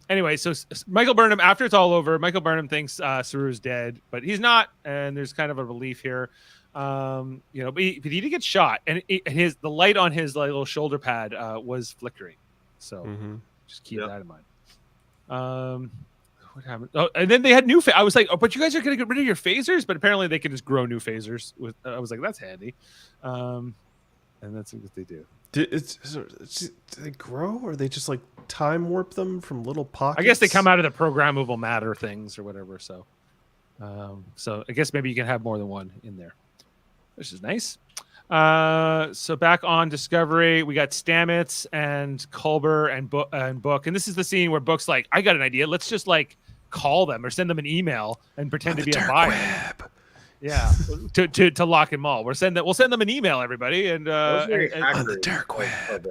Anyway, so Michael Burnham, after it's all over, Michael Burnham thinks Saru's dead, but he's not, and there's kind of a relief here. But he did get shot, and the light on his little shoulder pad was flickering. So just keep that in mind. What happened? Oh, and then they had new. I was like, oh, but you guys are gonna get rid of your phasers, but apparently they can just grow new phasers. I was like, that's handy. And that's what they do. Do they grow, or they just like time warp them from little pockets? I guess they come out of the programmable matter things or whatever. So I guess maybe you can have more than one in there, which is nice. So back on Discovery, we got Stamets and Culber and Book, and this is the scene where Book's like, "I got an idea. Let's just like call them or send them an email and pretend to be a buyer." Yeah, to Lock and Maul. We'll send them an email, everybody, and on the dark web.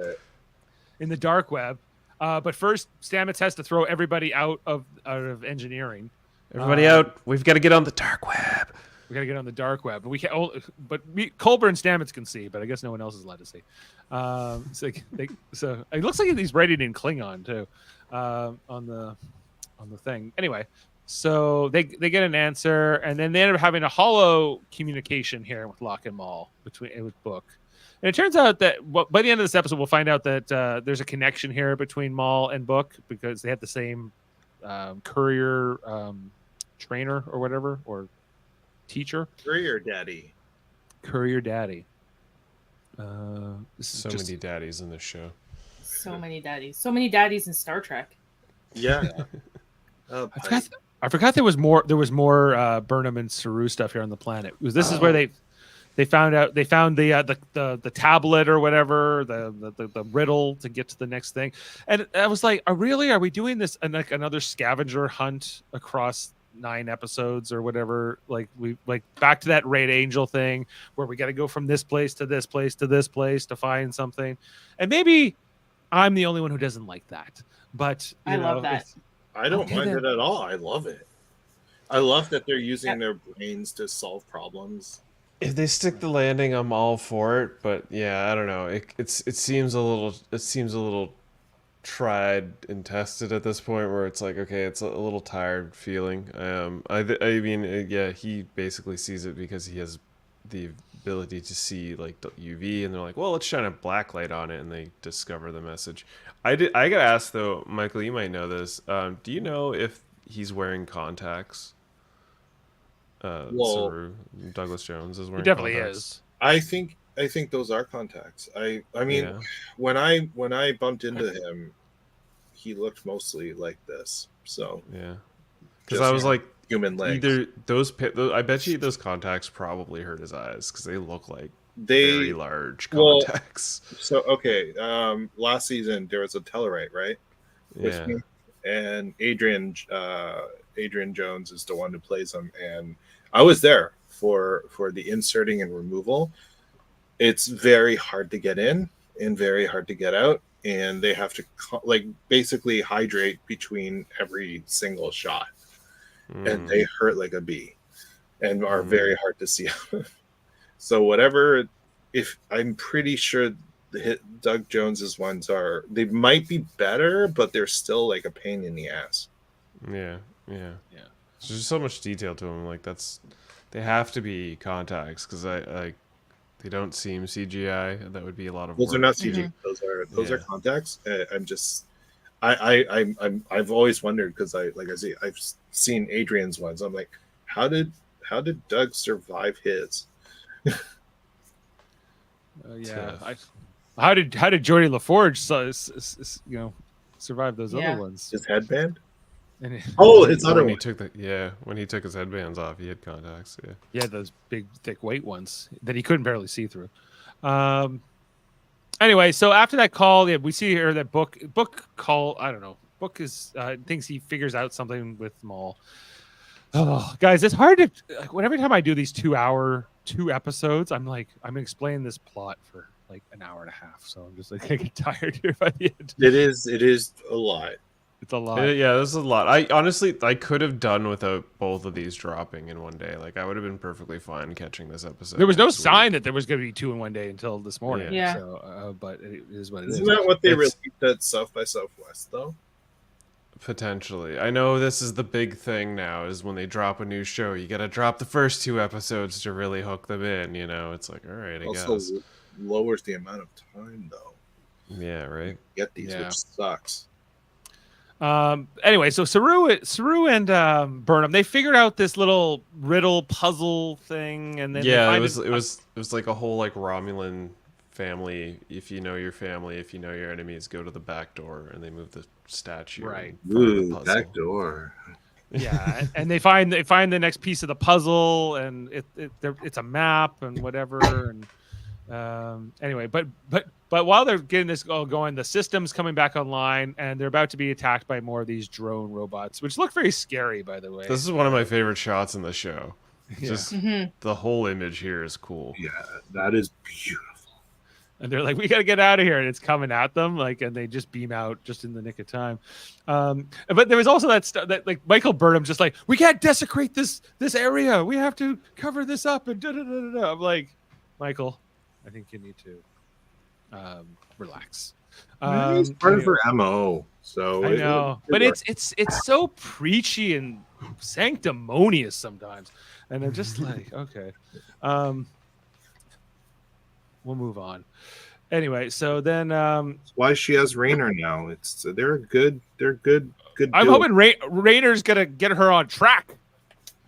In the dark web. But first, Stamets has to throw everybody out of engineering. Everybody out. We've got to get on the dark web. We got to get on the dark web. We can't. Colbert and Stamets can see, but I guess no one else is allowed to see. So it looks like he's writing in Klingon too, on the thing. Anyway. So they get an answer, and then they end up having a hollow communication here with Lock and Maul with Book. And it turns out that by the end of this episode, we'll find out that there's a connection here between Maul and Book because they had the same courier trainer or whatever, or teacher. Courier daddy. So many daddies in this show. So many daddies. So many daddies in Star Trek. Yeah. I forgot there was more Burnham and Saru stuff here on the planet. This is where they found the tablet or whatever, the riddle to get to the next thing. And I was like, are we doing this like another scavenger hunt across 9 episodes or whatever? Like we back to that Red Angel thing where we got to go from this place to this place to this place to find something. And maybe I'm the only one who doesn't like that. But I love that. I don't mind it at all. I love it. I love that they're using their brains to solve problems. If they stick the landing, I'm all for it. But yeah, I don't know. It seems a little tried and tested at this point, where it's like, okay, it's a little tired feeling. I mean, yeah, he basically sees it because he has the ability to see like the UV, and they're like, well, let's shine a black light on it, and they discover the message. I gotta ask though, Michael, you might know this. Do you know if he's wearing contacts? Saru, Douglas Jones is wearing. He definitely contacts. is. I think those are contacts. I mean, yeah. when I bumped into him, he looked mostly like this. So yeah, because I was like, human legs. Either those I bet you those contacts probably hurt his eyes because they look like very large well, context. So okay, last season there was a Tellurite, right? Yeah. And Adrian Jones is the one who plays him, and I was there for the inserting and removal. It's very hard to get in and very hard to get out, and they have to like basically hydrate between every single shot, and they hurt like a bee and are very hard to see. So whatever, if I'm pretty sure Doug Jones's ones they might be better, but they're still like a pain in the ass. Yeah. There's just so much detail to them. Like they have to be contacts because they don't seem CGI. That would be a lot of Those work. are not CG. Those are contacts. I've always wondered because I've seen Adrian's ones. I'm like, how did Doug survive his? How did Geordie LaForge survive those other ones? His headband. His other one. When he took his headbands off, he had contacts. Yeah. Yeah, those big, thick, weight ones that he couldn't barely see through. Anyway, so after that call, we see here that Book call. I don't know. Book is thinks he figures out something with Maul. Oh, guys, it's hard to. Every time I do these 2 episodes, I'm like, I'm gonna explain this plot for like an hour and a half. So I'm just like, I get tired here by the end. It is a lot. It's a lot. Yeah, this is a lot. I could have done without both of these dropping in one day. Like I would have been perfectly fine catching this episode. There was no sign that there was going to be 2 in one day until this morning. Yeah. So, but it is what it is. Isn't that what they released at South by Southwest though? Potentially. I know this is the big thing now is when they drop a new show, you got to drop the first 2 episodes to really hook them in. You know, it's like, all right, I guess. Also lowers the amount of time though. Yeah, right. Get these, which sucks. Anyway, so Saru and Burnham, they figured out this little riddle puzzle thing, and then it was like a whole like Romulan family. If you know your family, if you know your enemies, go to the back door, and they move the statue. Right. Ooh, back door. Yeah, and they find the next piece of the puzzle, and it's a map and whatever, and anyway, but while they're getting this all going, the system's coming back online, and they're about to be attacked by more of these drone robots, which look very scary, by the way. This is one of my favorite shots in the show. Just the whole image here is cool. Yeah, that is beautiful. And they're like, we got to get out of here. And it's coming at them. And they just beam out just in the nick of time. But there was also that stuff that like Michael Burnham just like, we can't desecrate this area. We have to cover this up. And da-da-da-da-da. I'm like, Michael, I think you need to relax. It's part of her MO. So I know. But it's so preachy and sanctimonious sometimes. And I'm just like, okay. We'll move on. Anyway, so then that's why she has Raynor now. They're good. I'm hoping Raynor's gonna get her on track.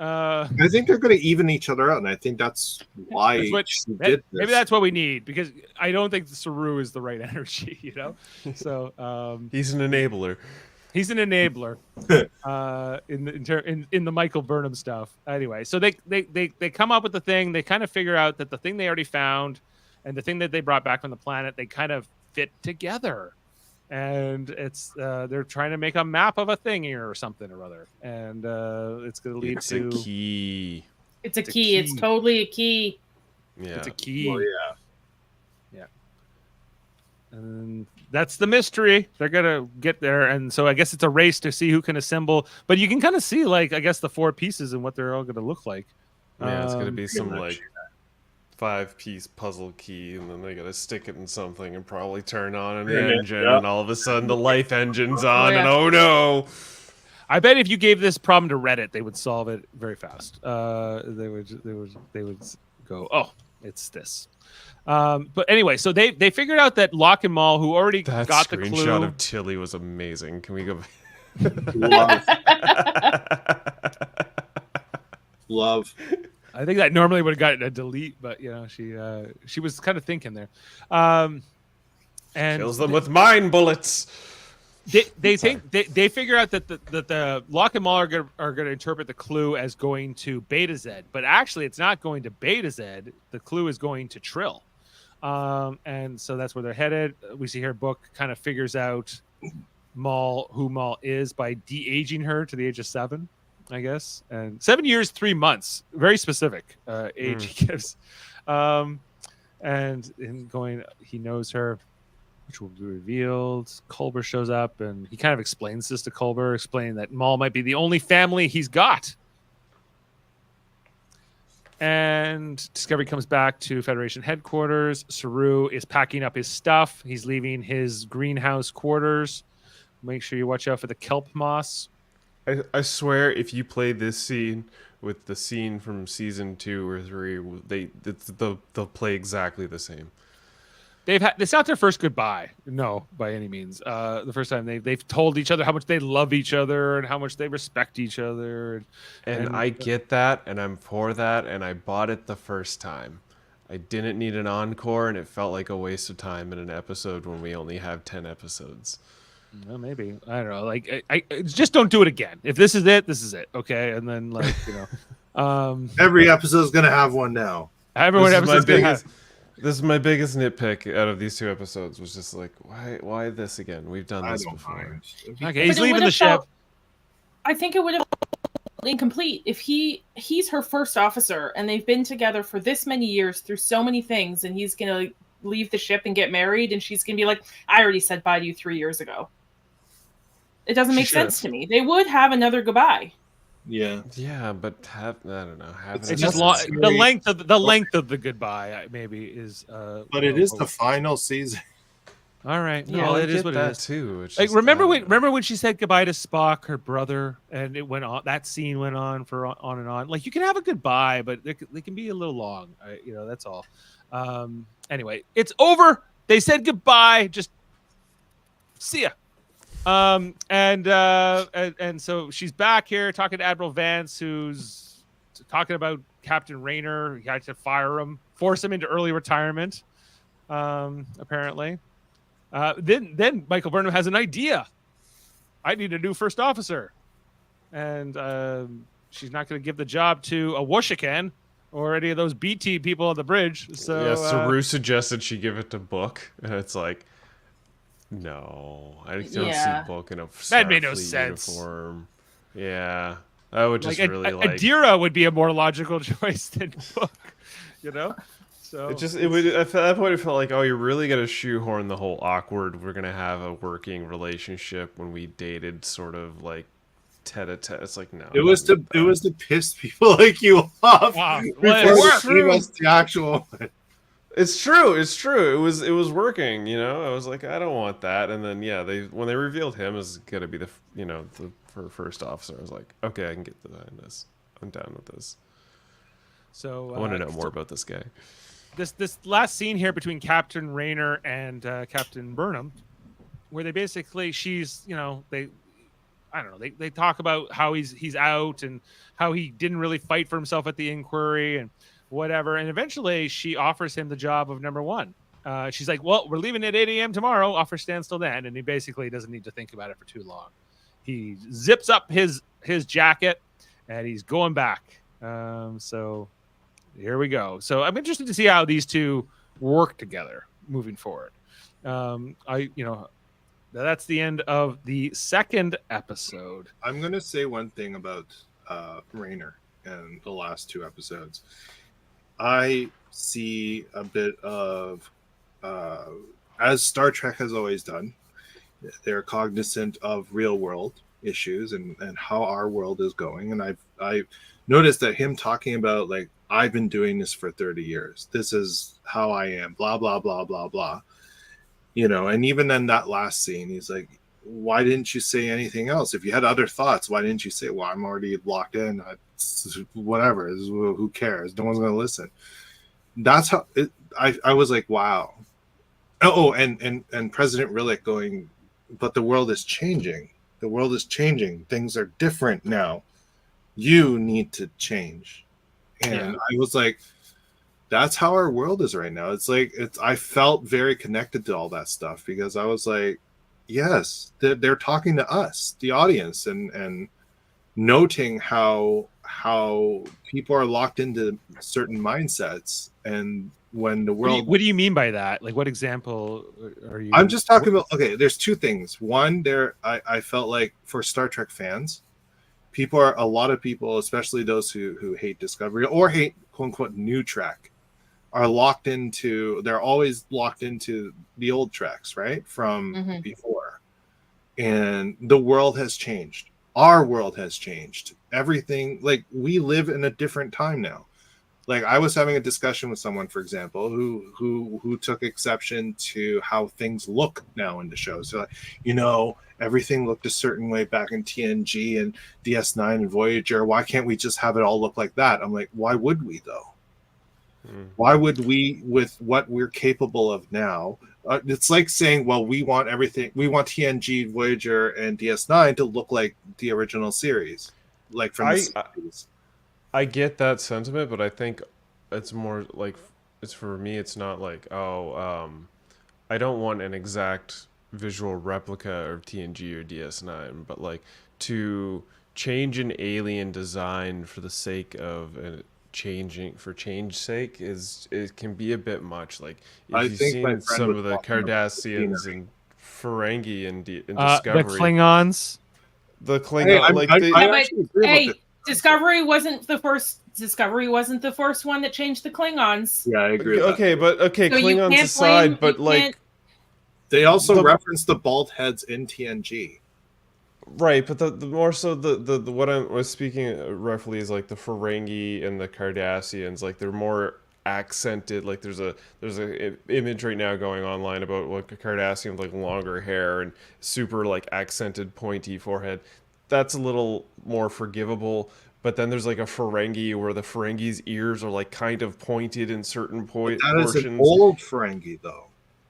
I think they're gonna even each other out, and I think that's why she did this. Maybe that's what we need, because I don't think Saru is the right energy, you know. So he's an enabler. He's an enabler in the Michael Burnham stuff. Anyway, so they come up with the thing. They kind of figure out that the thing they already found and the thing that they brought back from the planet, they kind of fit together. And it's they're trying to make a map of a thing here or something or other. And it's going to lead to... It's a key. It's a key. It's totally a key. Yeah. It's a key. Well, yeah. And that's the mystery. They're going to get there. And so I guess it's a race to see who can assemble. But you can kind of see, like, I guess the 4 pieces and what they're all going to look like. Yeah, it's going to be some, like, 5-piece puzzle key, and then they got to stick it in something and probably turn on an engine, and all of a sudden the life engine's on, and oh no! I bet if you gave this problem to Reddit, they would solve it very fast. They would go, oh, it's this. But anyway, so they figured out that Locke and Maul, who already got the clue. That screenshot of Tilly was amazing. Can we go Love. I think that normally would have gotten a delete, but you know, she was kind of thinking there. And kills them with mine bullets. they think they figure out that the Locke and Mull are going to interpret the clue as going to Beta Z, but actually it's not going to Beta Z. The clue is going to Trill, and so that's where they're headed. We see her book kind of figures out who Mull is by de-aging her to the age of 7, I guess, and 7 years 3 months, very specific age he gives, and in going, he knows her, which will be revealed. Culber shows up, and he kind of explains this to Culber, explaining that Mull might be the only family he's got. And Discovery comes back to Federation headquarters. Saru is packing up his stuff. He's leaving his greenhouse quarters. Make sure you watch out for the kelp moss. I swear, if you play this scene with the scene from season 2 or 3, they'll play exactly the same. It's not their first goodbye, no, by any means. The first time they've told each other how much they love each other and how much they respect each other. And I get that, and I'm for that, and I bought it the first time. I didn't need an encore, and it felt like a waste of time in an episode when we only have 10 episodes. Well, maybe, I don't know. Like, I just don't do it again. If this is it, this is it, okay? And then, like, every episode is gonna have one now. This is my biggest nitpick out of these 2 episodes. Was just like, why this again? We've done this before. Okay, he's leaving the ship. I think it would have been incomplete if he's her first officer, and they've been together for this many years through so many things, and he's gonna leave the ship and get married, and she's gonna be like, "I already said bye to you 3 years ago." It doesn't make sense to me. They would have another goodbye. Yeah, but I don't know. It's just the length of the goodbye maybe is. But it is the final season. All right, no, it is what it is too. Like, remember when she said goodbye to Spock, her brother, and it went on. That scene went on for on and on. Like, you can have a goodbye, but they can be a little long. That's all. Anyway, it's over. They said goodbye. Just see ya. And so she's back here talking to Admiral Vance, who's talking about Captain Rayner. He had to fire him, force him into early retirement, apparently. Then Michael Burnham has an idea. I need a new first officer. And she's not going to give the job to a Wushikan or any of those BT people on the bridge. So Saru suggested she give it to Book, and it's like, no, I don't see Book in a that made no sense. Uniform. Yeah, I would just Adira would be a more logical choice than Book, So it would at that point it felt like, oh, you're really gonna shoehorn the whole awkward. We're gonna have a working relationship when we dated, sort of like tete-a-tete. It's like, no. It was to piss people like you off. Wow. Before it was the actual. It's true. It was working. I was like, I don't want that. And then when they revealed him as gonna be the first officer, I was like, okay, I can get behind this. I'm down with this. So I want to know more about this guy. This last scene here between Captain Rayner and Captain Burnham, where they basically they talk about how he's out and how he didn't really fight for himself at the inquiry and whatever, and eventually she offers him the job of number 1. She's like, well, we're leaving at 8 a.m. tomorrow, offer stands till then, and he basically doesn't need to think about it for too long. He zips up his jacket and he's going back. So here we go. So I'm interested to see how these two work together moving forward. That's the end of the second episode. I'm gonna say one thing about Rayner and the last 2 episodes. I see a bit of, as Star Trek has always done, they're cognizant of real world issues and how our world is going. And I've noticed that him talking about, like, I've been doing this for 30 years. This is how I am, blah, blah, blah, blah, blah. And even in that last scene, he's like, why didn't you say anything else? If you had other thoughts, why didn't you say, well, I'm already locked in. Whatever. Who cares? No one's going to listen. That's how I was like, wow. Oh, and President Rillick going, but the world is changing. The world is changing. Things are different now. You need to change. And I was like, that's how our world is right now. It's like, I felt very connected to all that stuff because I was like, yes, they're talking to us, the audience, and noting how people are locked into certain mindsets, and when the world. What do you mean by that? Like, what example are you? I'm just talking about. Okay, there's two things. One, I felt like for Star Trek fans, a lot of people, especially those who hate Discovery or hate quote unquote new Trek, they're always locked into the old Treks, right? From before. And the world has changed. Our world has changed. Everything, like, we live in a different time now. Like, I was having a discussion with someone, for example, who took exception to how things look now in the show. So, like, everything looked a certain way back in TNG and DS9 and Voyager. Why can't we just have it all look like that? I'm like, why would we, though? Why would we, with what we're capable of now? It's like saying, well, we want TNG, Voyager, and DS9 to look like the original series, like from the series. I get that sentiment, but I think it's more like, for me, it's not like, I don't want an exact visual replica of TNG or DS9, but like to change an alien design for the sake of change's sake it can be a bit much. Like, if you've seen some of the Cardassians and Ferengi in Discovery, the Klingons, Discovery wasn't the first. Discovery wasn't the first one that changed the Klingons. Yeah, I agree. So Klingons aside, but like they also referenced the bald heads in TNG. Right, but the more so the what I was speaking roughly is like the Ferengi and the Cardassians, like they're more accented. Like there's a image right now going online about like a Cardassian with like longer hair and super like accented pointy forehead. That's a little more forgivable. But then there's like a Ferengi where the Ferengi's ears are like kind of pointed in certain portions. That is an old Ferengi, though.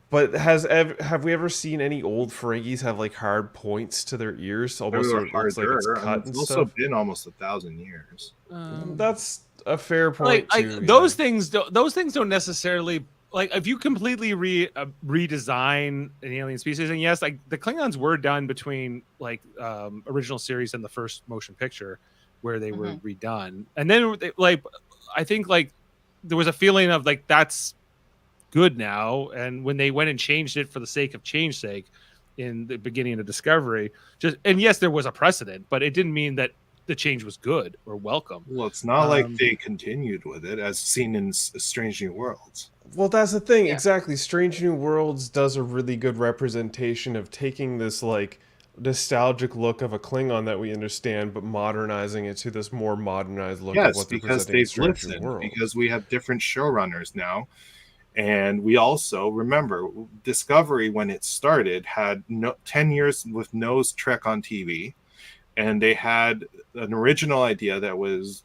But have we ever seen any old Ferengis have like hard points to their ears? Almost so it looks like it's cut and also stuff. Been almost 1,000 years. That's a fair point. Those things don't necessarily, like, if you completely redesign an alien species, and yes, like the Klingons were done between like original series and the first motion picture, where they were redone, and then I think like there was a feeling of like that's good now, and when they went and changed it for the sake of change's sake in the beginning of Discovery, and yes, there was a precedent, but it didn't mean that the change was good or welcome. Well, it's not like they continued with it as seen in Strange New Worlds. Well, that's the thing. Yeah. Exactly. Strange New Worlds does a really good representation of taking this like nostalgic look of a Klingon that we understand, but modernizing it to this more modernized look of what they're presenting in Strange New Worlds. Because we have different showrunners now. And we also remember Discovery, when it started, had 10 years with no Trek on TV. And they had an original idea that was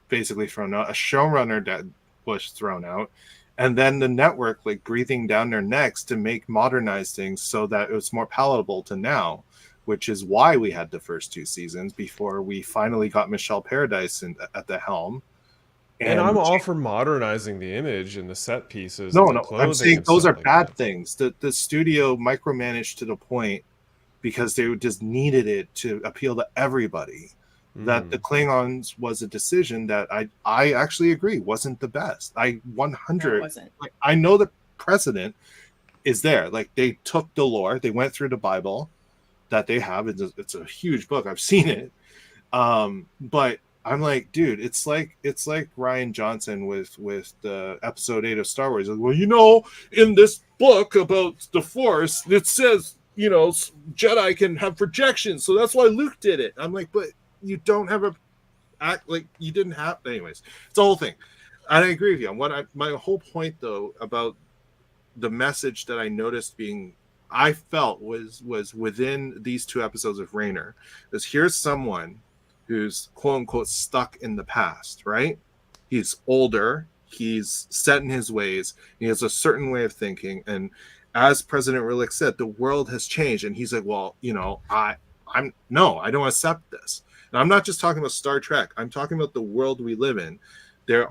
basically thrown out, a showrunner that was thrown out, and then the network like breathing down their necks to make modernized things so that it was more palatable to now, which is why we had the first 2 seasons before we finally got Michelle Paradise at the helm. And I'm all for modernizing the image and the set pieces. No, I'm saying those are bad things. The studio micromanaged to the point because they just needed it to appeal to everybody. That the Klingons was a decision that I actually agree wasn't the best. I 100. Wasn't. Like, I know the precedent is there. Like, they took the lore, they went through the Bible that they have. It's a huge book. I've seen it, but I'm like, dude, it's like Rian Johnson with the episode 8 of Star Wars. Like, well, in this book about the Force, it says, Jedi can have projections, so that's why Luke did it. I'm like, but you don't have you didn't have. Anyways, it's a whole thing. And I agree with you. My whole point though about the message that I noticed I felt was within these 2 episodes of Rayner, is here's someone who's quote unquote stuck in the past, right? He's older, he's set in his ways, he has a certain way of thinking, and as President Rillick said, the world has changed, and he's like, well, I don't accept this. And I'm not just talking about Star Trek, I'm talking about the world we live in. There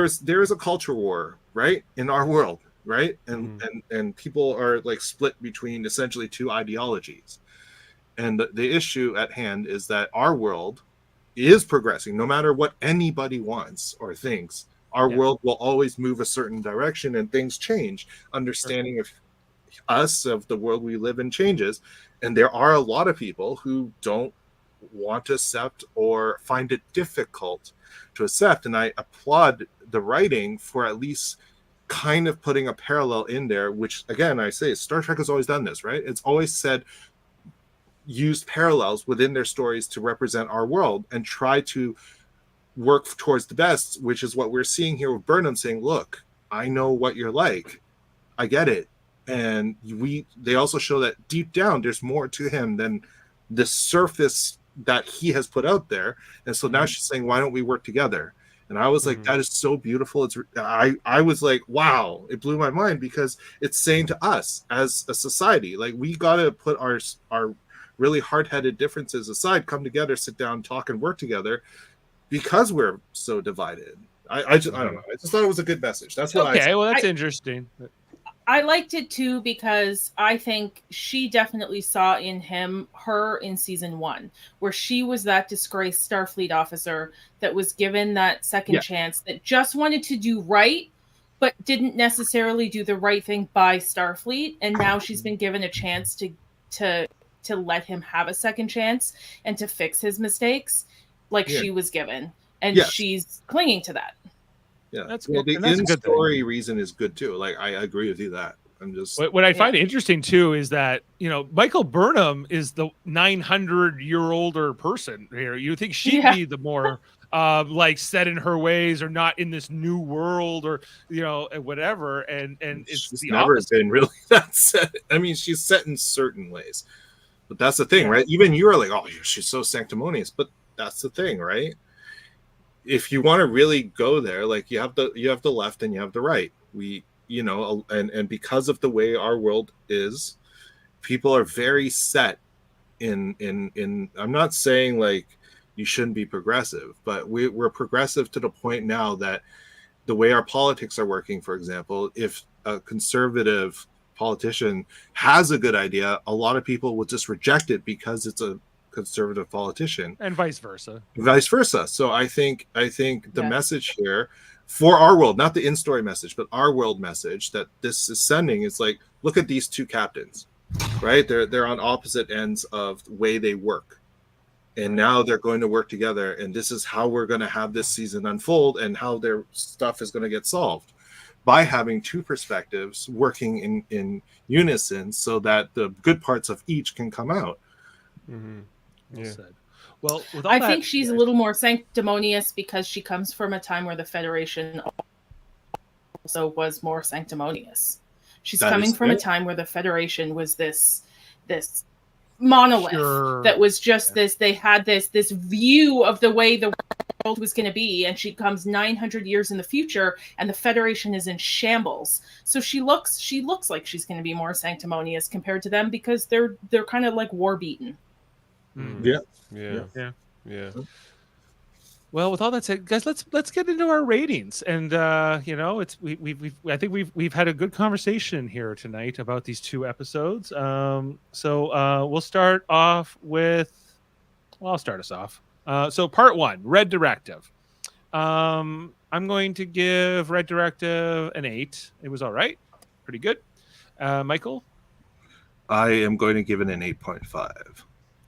is a culture war, right, in our world. right? And people are like split between essentially two ideologies. And the issue at hand is that our world is progressing. No matter what anybody wants or thinks, our world will always move a certain direction, and things change. Understanding of us, of the world we live in, changes, and there are a lot of people who don't want to accept or find it difficult to accept. And I applaud the writing for at least kind of putting a parallel in there, which again, I say Star Trek has always done this, right? It's always said, used parallels within their stories to represent our world and try to work towards the best, which is what we're seeing here with Burnham saying, look, I know what you're like. I get it. And they also show that deep down there's more to him than the surface that he has put out there. And so now she's saying, why don't we work together? And I was like, that is so beautiful. I was like, wow, it blew my mind, because it's saying to us as a society, like, we got to put our really hard-headed differences aside, come together, sit down, talk, and work together, because we're so divided. I don't know. I just thought it was a good message. That's what well, that's interesting. I liked it too, because I think she definitely saw in her in season 1, where she was that disgraced Starfleet officer that was given that second chance, that just wanted to do right, but didn't necessarily do the right thing by Starfleet. And now she's been given a chance to let him have a second chance and to fix his mistakes, like she was given. And she's clinging to that. Yeah, that's good. The in-story reason is good too. Like, I agree with you that. I'm just what I find interesting too is that, you know, Michael Burnham is the 900-year-older person here. You think she'd be the more like set in her ways, or not in this new world, or, you know, whatever. And it's she's the never opposite. been really that set. I mean, she's set in certain ways, but that's the thing, right? Even you are like, oh, she's so sanctimonious, but that's the thing, right? If you want to really go there, like, you have the left and you have the right. You know, and because of the way our world is, people are very set in I'm not saying like you shouldn't be progressive, but we're progressive to the point now that the way our politics are working, for example, if a conservative politician has a good idea, a lot of people will just reject it because it's a conservative politician, and vice versa. So I think the message here for our world, not the in-story message, but our world message that this is sending is like, look at these two captains, right? They're on opposite ends of the way they work, and now they're going to work together, and this is how we're going to have this season unfold, and how their stuff is going to get solved by having two perspectives working in unison, so that the good parts of each can come out. Well, I think she's a little more sanctimonious because she comes from a time where the Federation also was more sanctimonious. She's coming from a time where the Federation was this monolith that was just this. They had this view of the way the world was going to be, and she comes 900 years in the future, and the Federation is in shambles. So she looks like she's going to be more sanctimonious compared to them, because they're kind of like war beaten. Yeah. Well, with all that said, guys, let's get into our ratings. And you know, I think we've had a good conversation here tonight about these two episodes. So we'll start off with. Well, I'll start us off. So part 1, Red Directive. I'm going to give Red Directive an 8. It was all right, pretty good. Michael, I am going to give it an 8.5.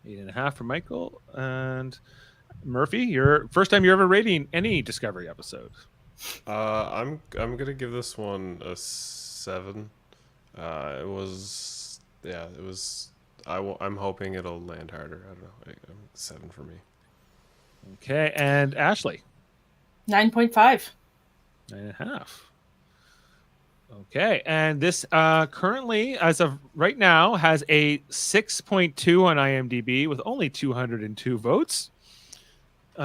8.5 for Michael. And Murphy, your first time you're ever rating any Discovery episode. I'm gonna give this one a 7. It was. I'm hoping it'll land harder. I don't know. 7 for me. Okay, and Ashley, 9.5. 9.5. Okay, and this currently, as of right now, has a 6.2 on IMDb with only 202 votes. You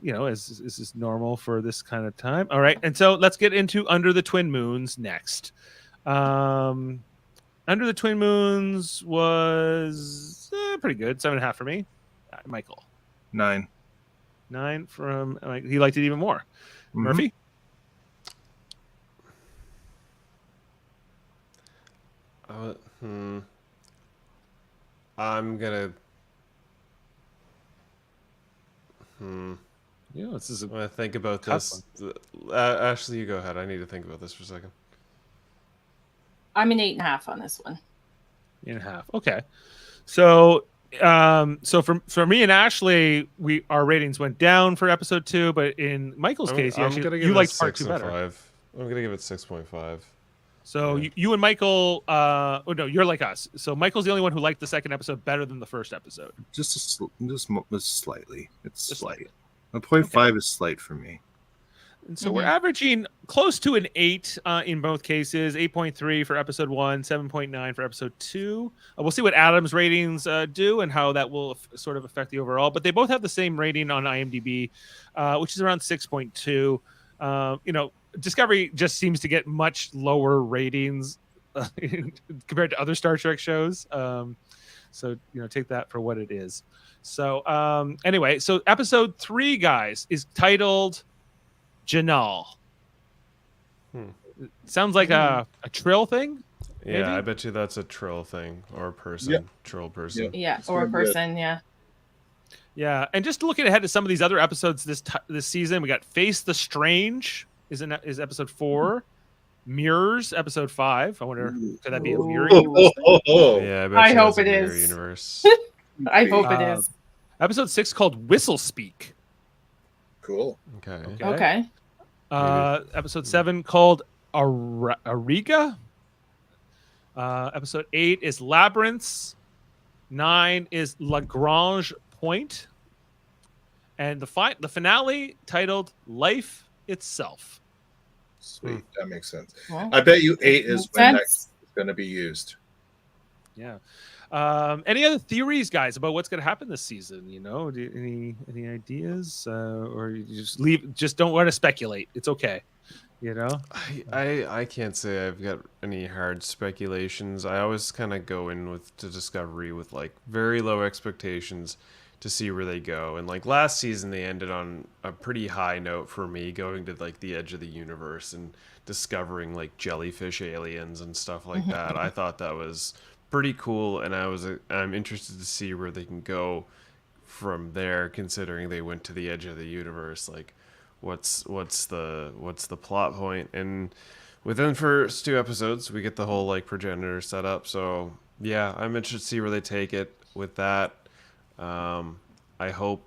know, as is normal for this kind of time. All right, and so let's get into Under the Twin Moons next. Under the Twin Moons was pretty good, 7.5 for me. Michael, 9. 9 from he liked it even more. Murphy. I'm gonna. Yeah, this is I'm gonna think about tough this. Ashley, you go ahead. I need to think about this for a second. I'm an 8.5 on this one. 8.5. Okay. So so for me and Ashley, our ratings went down for episode 2, but in Michael's case, I'm gonna give you it liked a part 6 2 and better. 5. I'm gonna give it 6.5. So Yeah. you and Michael, oh no, you're like us. So Michael's the only one who liked the second episode better than the first episode. Just slightly. It's Just slight. A 0.5 is slight for me. And so we're averaging close to an 8 in both cases. 8.3 for episode 1, 7.9 for episode 2. We'll see what Adam's ratings do and how that will sort of affect the overall. But they both have the same rating on IMDb, which is around 6.2. Discovery just seems to get much lower ratings compared to other Star Trek shows. So take that for what it is. So anyway, so episode 3, guys, is titled Janal. Sounds like a Trill thing. Yeah, maybe? I bet you that's a Trill thing or a person. Yeah. Trill person. Yeah, It's or a gonna be a- person. Yeah. Yeah, and just looking ahead to some of these other episodes this season, we got Face the Strange is episode 4. Mirrors, episode 5. I wonder, could that be a mirror universe thing? Yeah, I bet I you hope that's a it mirror is. universe. I hope it is. Episode 6 called Whistle Speak. Cool. Okay. Okay. Episode 7 called Ariga. Episode 8 is Labyrinths. 9 is Lagrange Point. And the finale titled Life Itself. Sweet. That makes sense. Well, I bet you 8 is makes when sense. that's going to be used. Yeah. Any other theories, guys, about what's going to happen this season? Any ideas, or you just don't want to speculate? It's okay. I can't say I've got any hard speculations. I always kind of go in to Discovery with like very low expectations to see where they go. And like last season, they ended on a pretty high note for me, going to like the edge of the universe and discovering like jellyfish aliens and stuff like that. I thought that was pretty cool, and I'm interested to see where they can go from there, considering they went to the edge of the universe. Like, what's the plot point? And within the first 2 episodes, we get the whole like progenitor set up. So yeah, I'm interested to see where they take it with that. I hope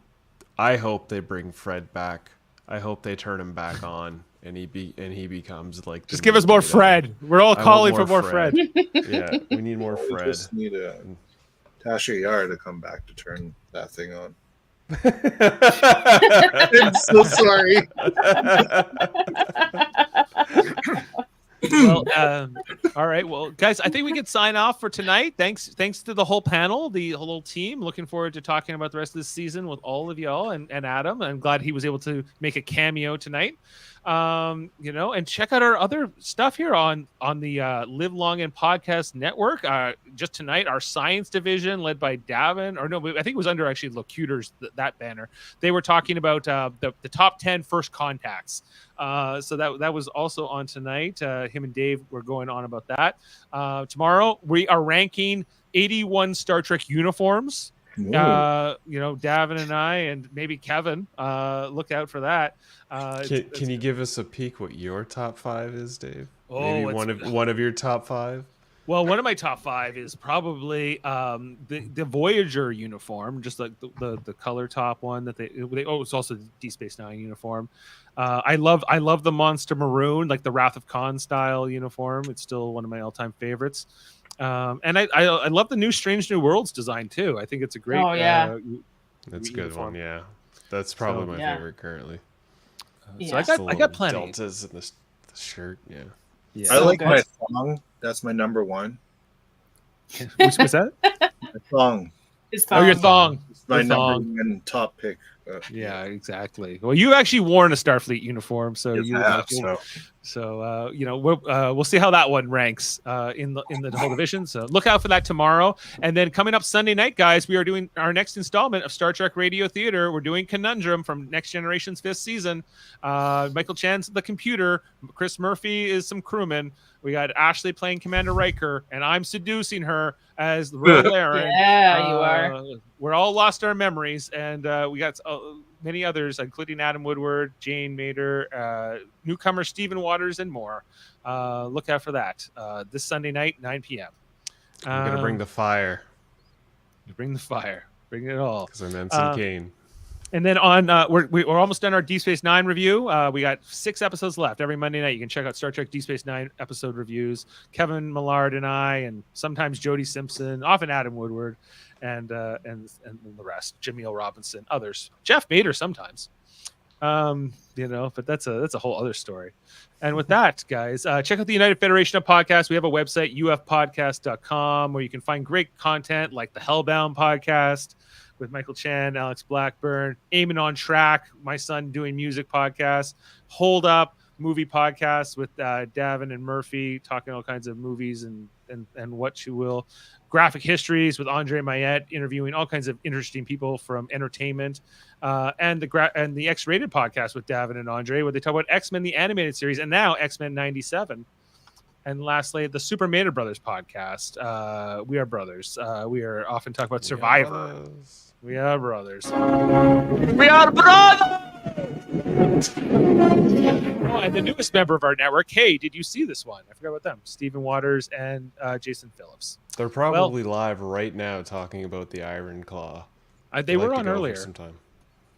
they bring Fred back. I hope they turn him back on, and he becomes like. Just give us more Fred. We're all I calling want for more Fred. Yeah, we need more We Fred. just need Tasha Yar to come back to turn that thing on. I'm so sorry. Well, all right. Well, guys, I think we can sign off for tonight. Thanks to the whole panel, the whole team. Looking forward to talking about the rest of this season with all of y'all and Adam. I'm glad he was able to make a cameo tonight. And check out our other stuff here on the Live Long and Podcast Network. Just tonight, our science division led by Davin, or no, I think it was under actually Locutors, that banner. They were talking about the top 10 first contacts. So that was also on tonight. Him and Dave were going on about that. Tomorrow, we are ranking 81 Star Trek uniforms. Davin and I, and maybe Kevin, look out for that. Can you give us a peek what your top 5 is, Dave? Oh, maybe one of your top 5. Well, one of my top 5 is probably the Voyager uniform, just like the color top one that they. Oh, it's also the Deep Space Nine uniform. I love the Monster Maroon, like the Wrath of Khan style uniform. It's still one of my all-time favorites. And I love the new Strange New Worlds design too. I think it's a great. Oh, yeah. That's a good uniform. one. Yeah, that's probably my favorite currently. So I got plenty. Deltas in the shirt. Yeah. Yeah. I like good. my thong. That's my number 1. Which was that? My thong. His Oh, your thong. thong. It's my Your number thong. 1 top pick Yeah, exactly. Well, you actually worn a Starfleet uniform, so Yes, you I have, we'll see how that one ranks in the whole division. So look out for that tomorrow. And then coming up Sunday night, guys, we are doing our next installment of Star Trek Radio Theater. We're doing Conundrum from Next Generation's 5th season. Michael Chan's the computer. Chris Murphy is some crewman. We got Ashley playing Commander Riker, and I'm seducing her as the Royal Laren. Yeah, you are. We're all lost our memories, and we got many others, including Adam Woodward, Jane Mader, newcomer Stephen Waters, and more. Look out for that this Sunday night, 9 p.m. I'm going to bring the fire. Bring the fire. Bring it all. Because I'm Ensign Kane. And then on, we're almost done our Deep Space Nine review. We got 6 episodes left. Every Monday night, you can check out Star Trek Deep Space Nine episode reviews. Kevin Millard and I, and sometimes Jody Simpson, often Adam Woodward, and the rest, Jaemeel Robinson, others, Jeff Bader sometimes. But that's a whole other story. And with that, guys, check out the United Federation of Podcasts. We have a website, ufpodcast.com, where you can find great content like the Hellbound podcast with Michael Chan, Alex Blackburn, Aiming on Track, my son doing music podcasts, Hold Up movie podcasts with Davin and Murphy talking all kinds of movies and what you will, Graphic Histories with Andre Mayette interviewing all kinds of interesting people from entertainment, and the X-Rated podcast with Davin and Andre, where they talk about X-Men the animated series and now X-Men 97. And lastly, the Super Mater Brothers podcast. We are brothers. We are often talking about Survivor. We are brothers. We are brothers! Oh, and the newest member of our network, hey, did you see this one? I forgot about them. Stephen Waters and Jason Phillips. They're probably live right now talking about the Iron Claw. They were on earlier. Sometime.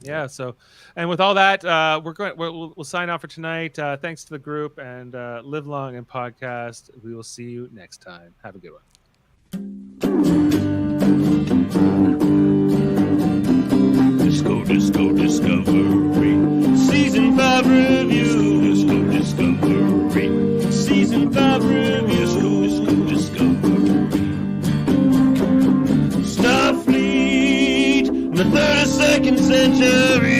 Yeah. So, and with all that, we'll sign off for tonight. Thanks to the group, and live long and podcast. We will see you next time. Have a good one. Disco Discovery. Season 5 review. Discovery. Season 5 review. Discovery. Starfleet in the 32nd century.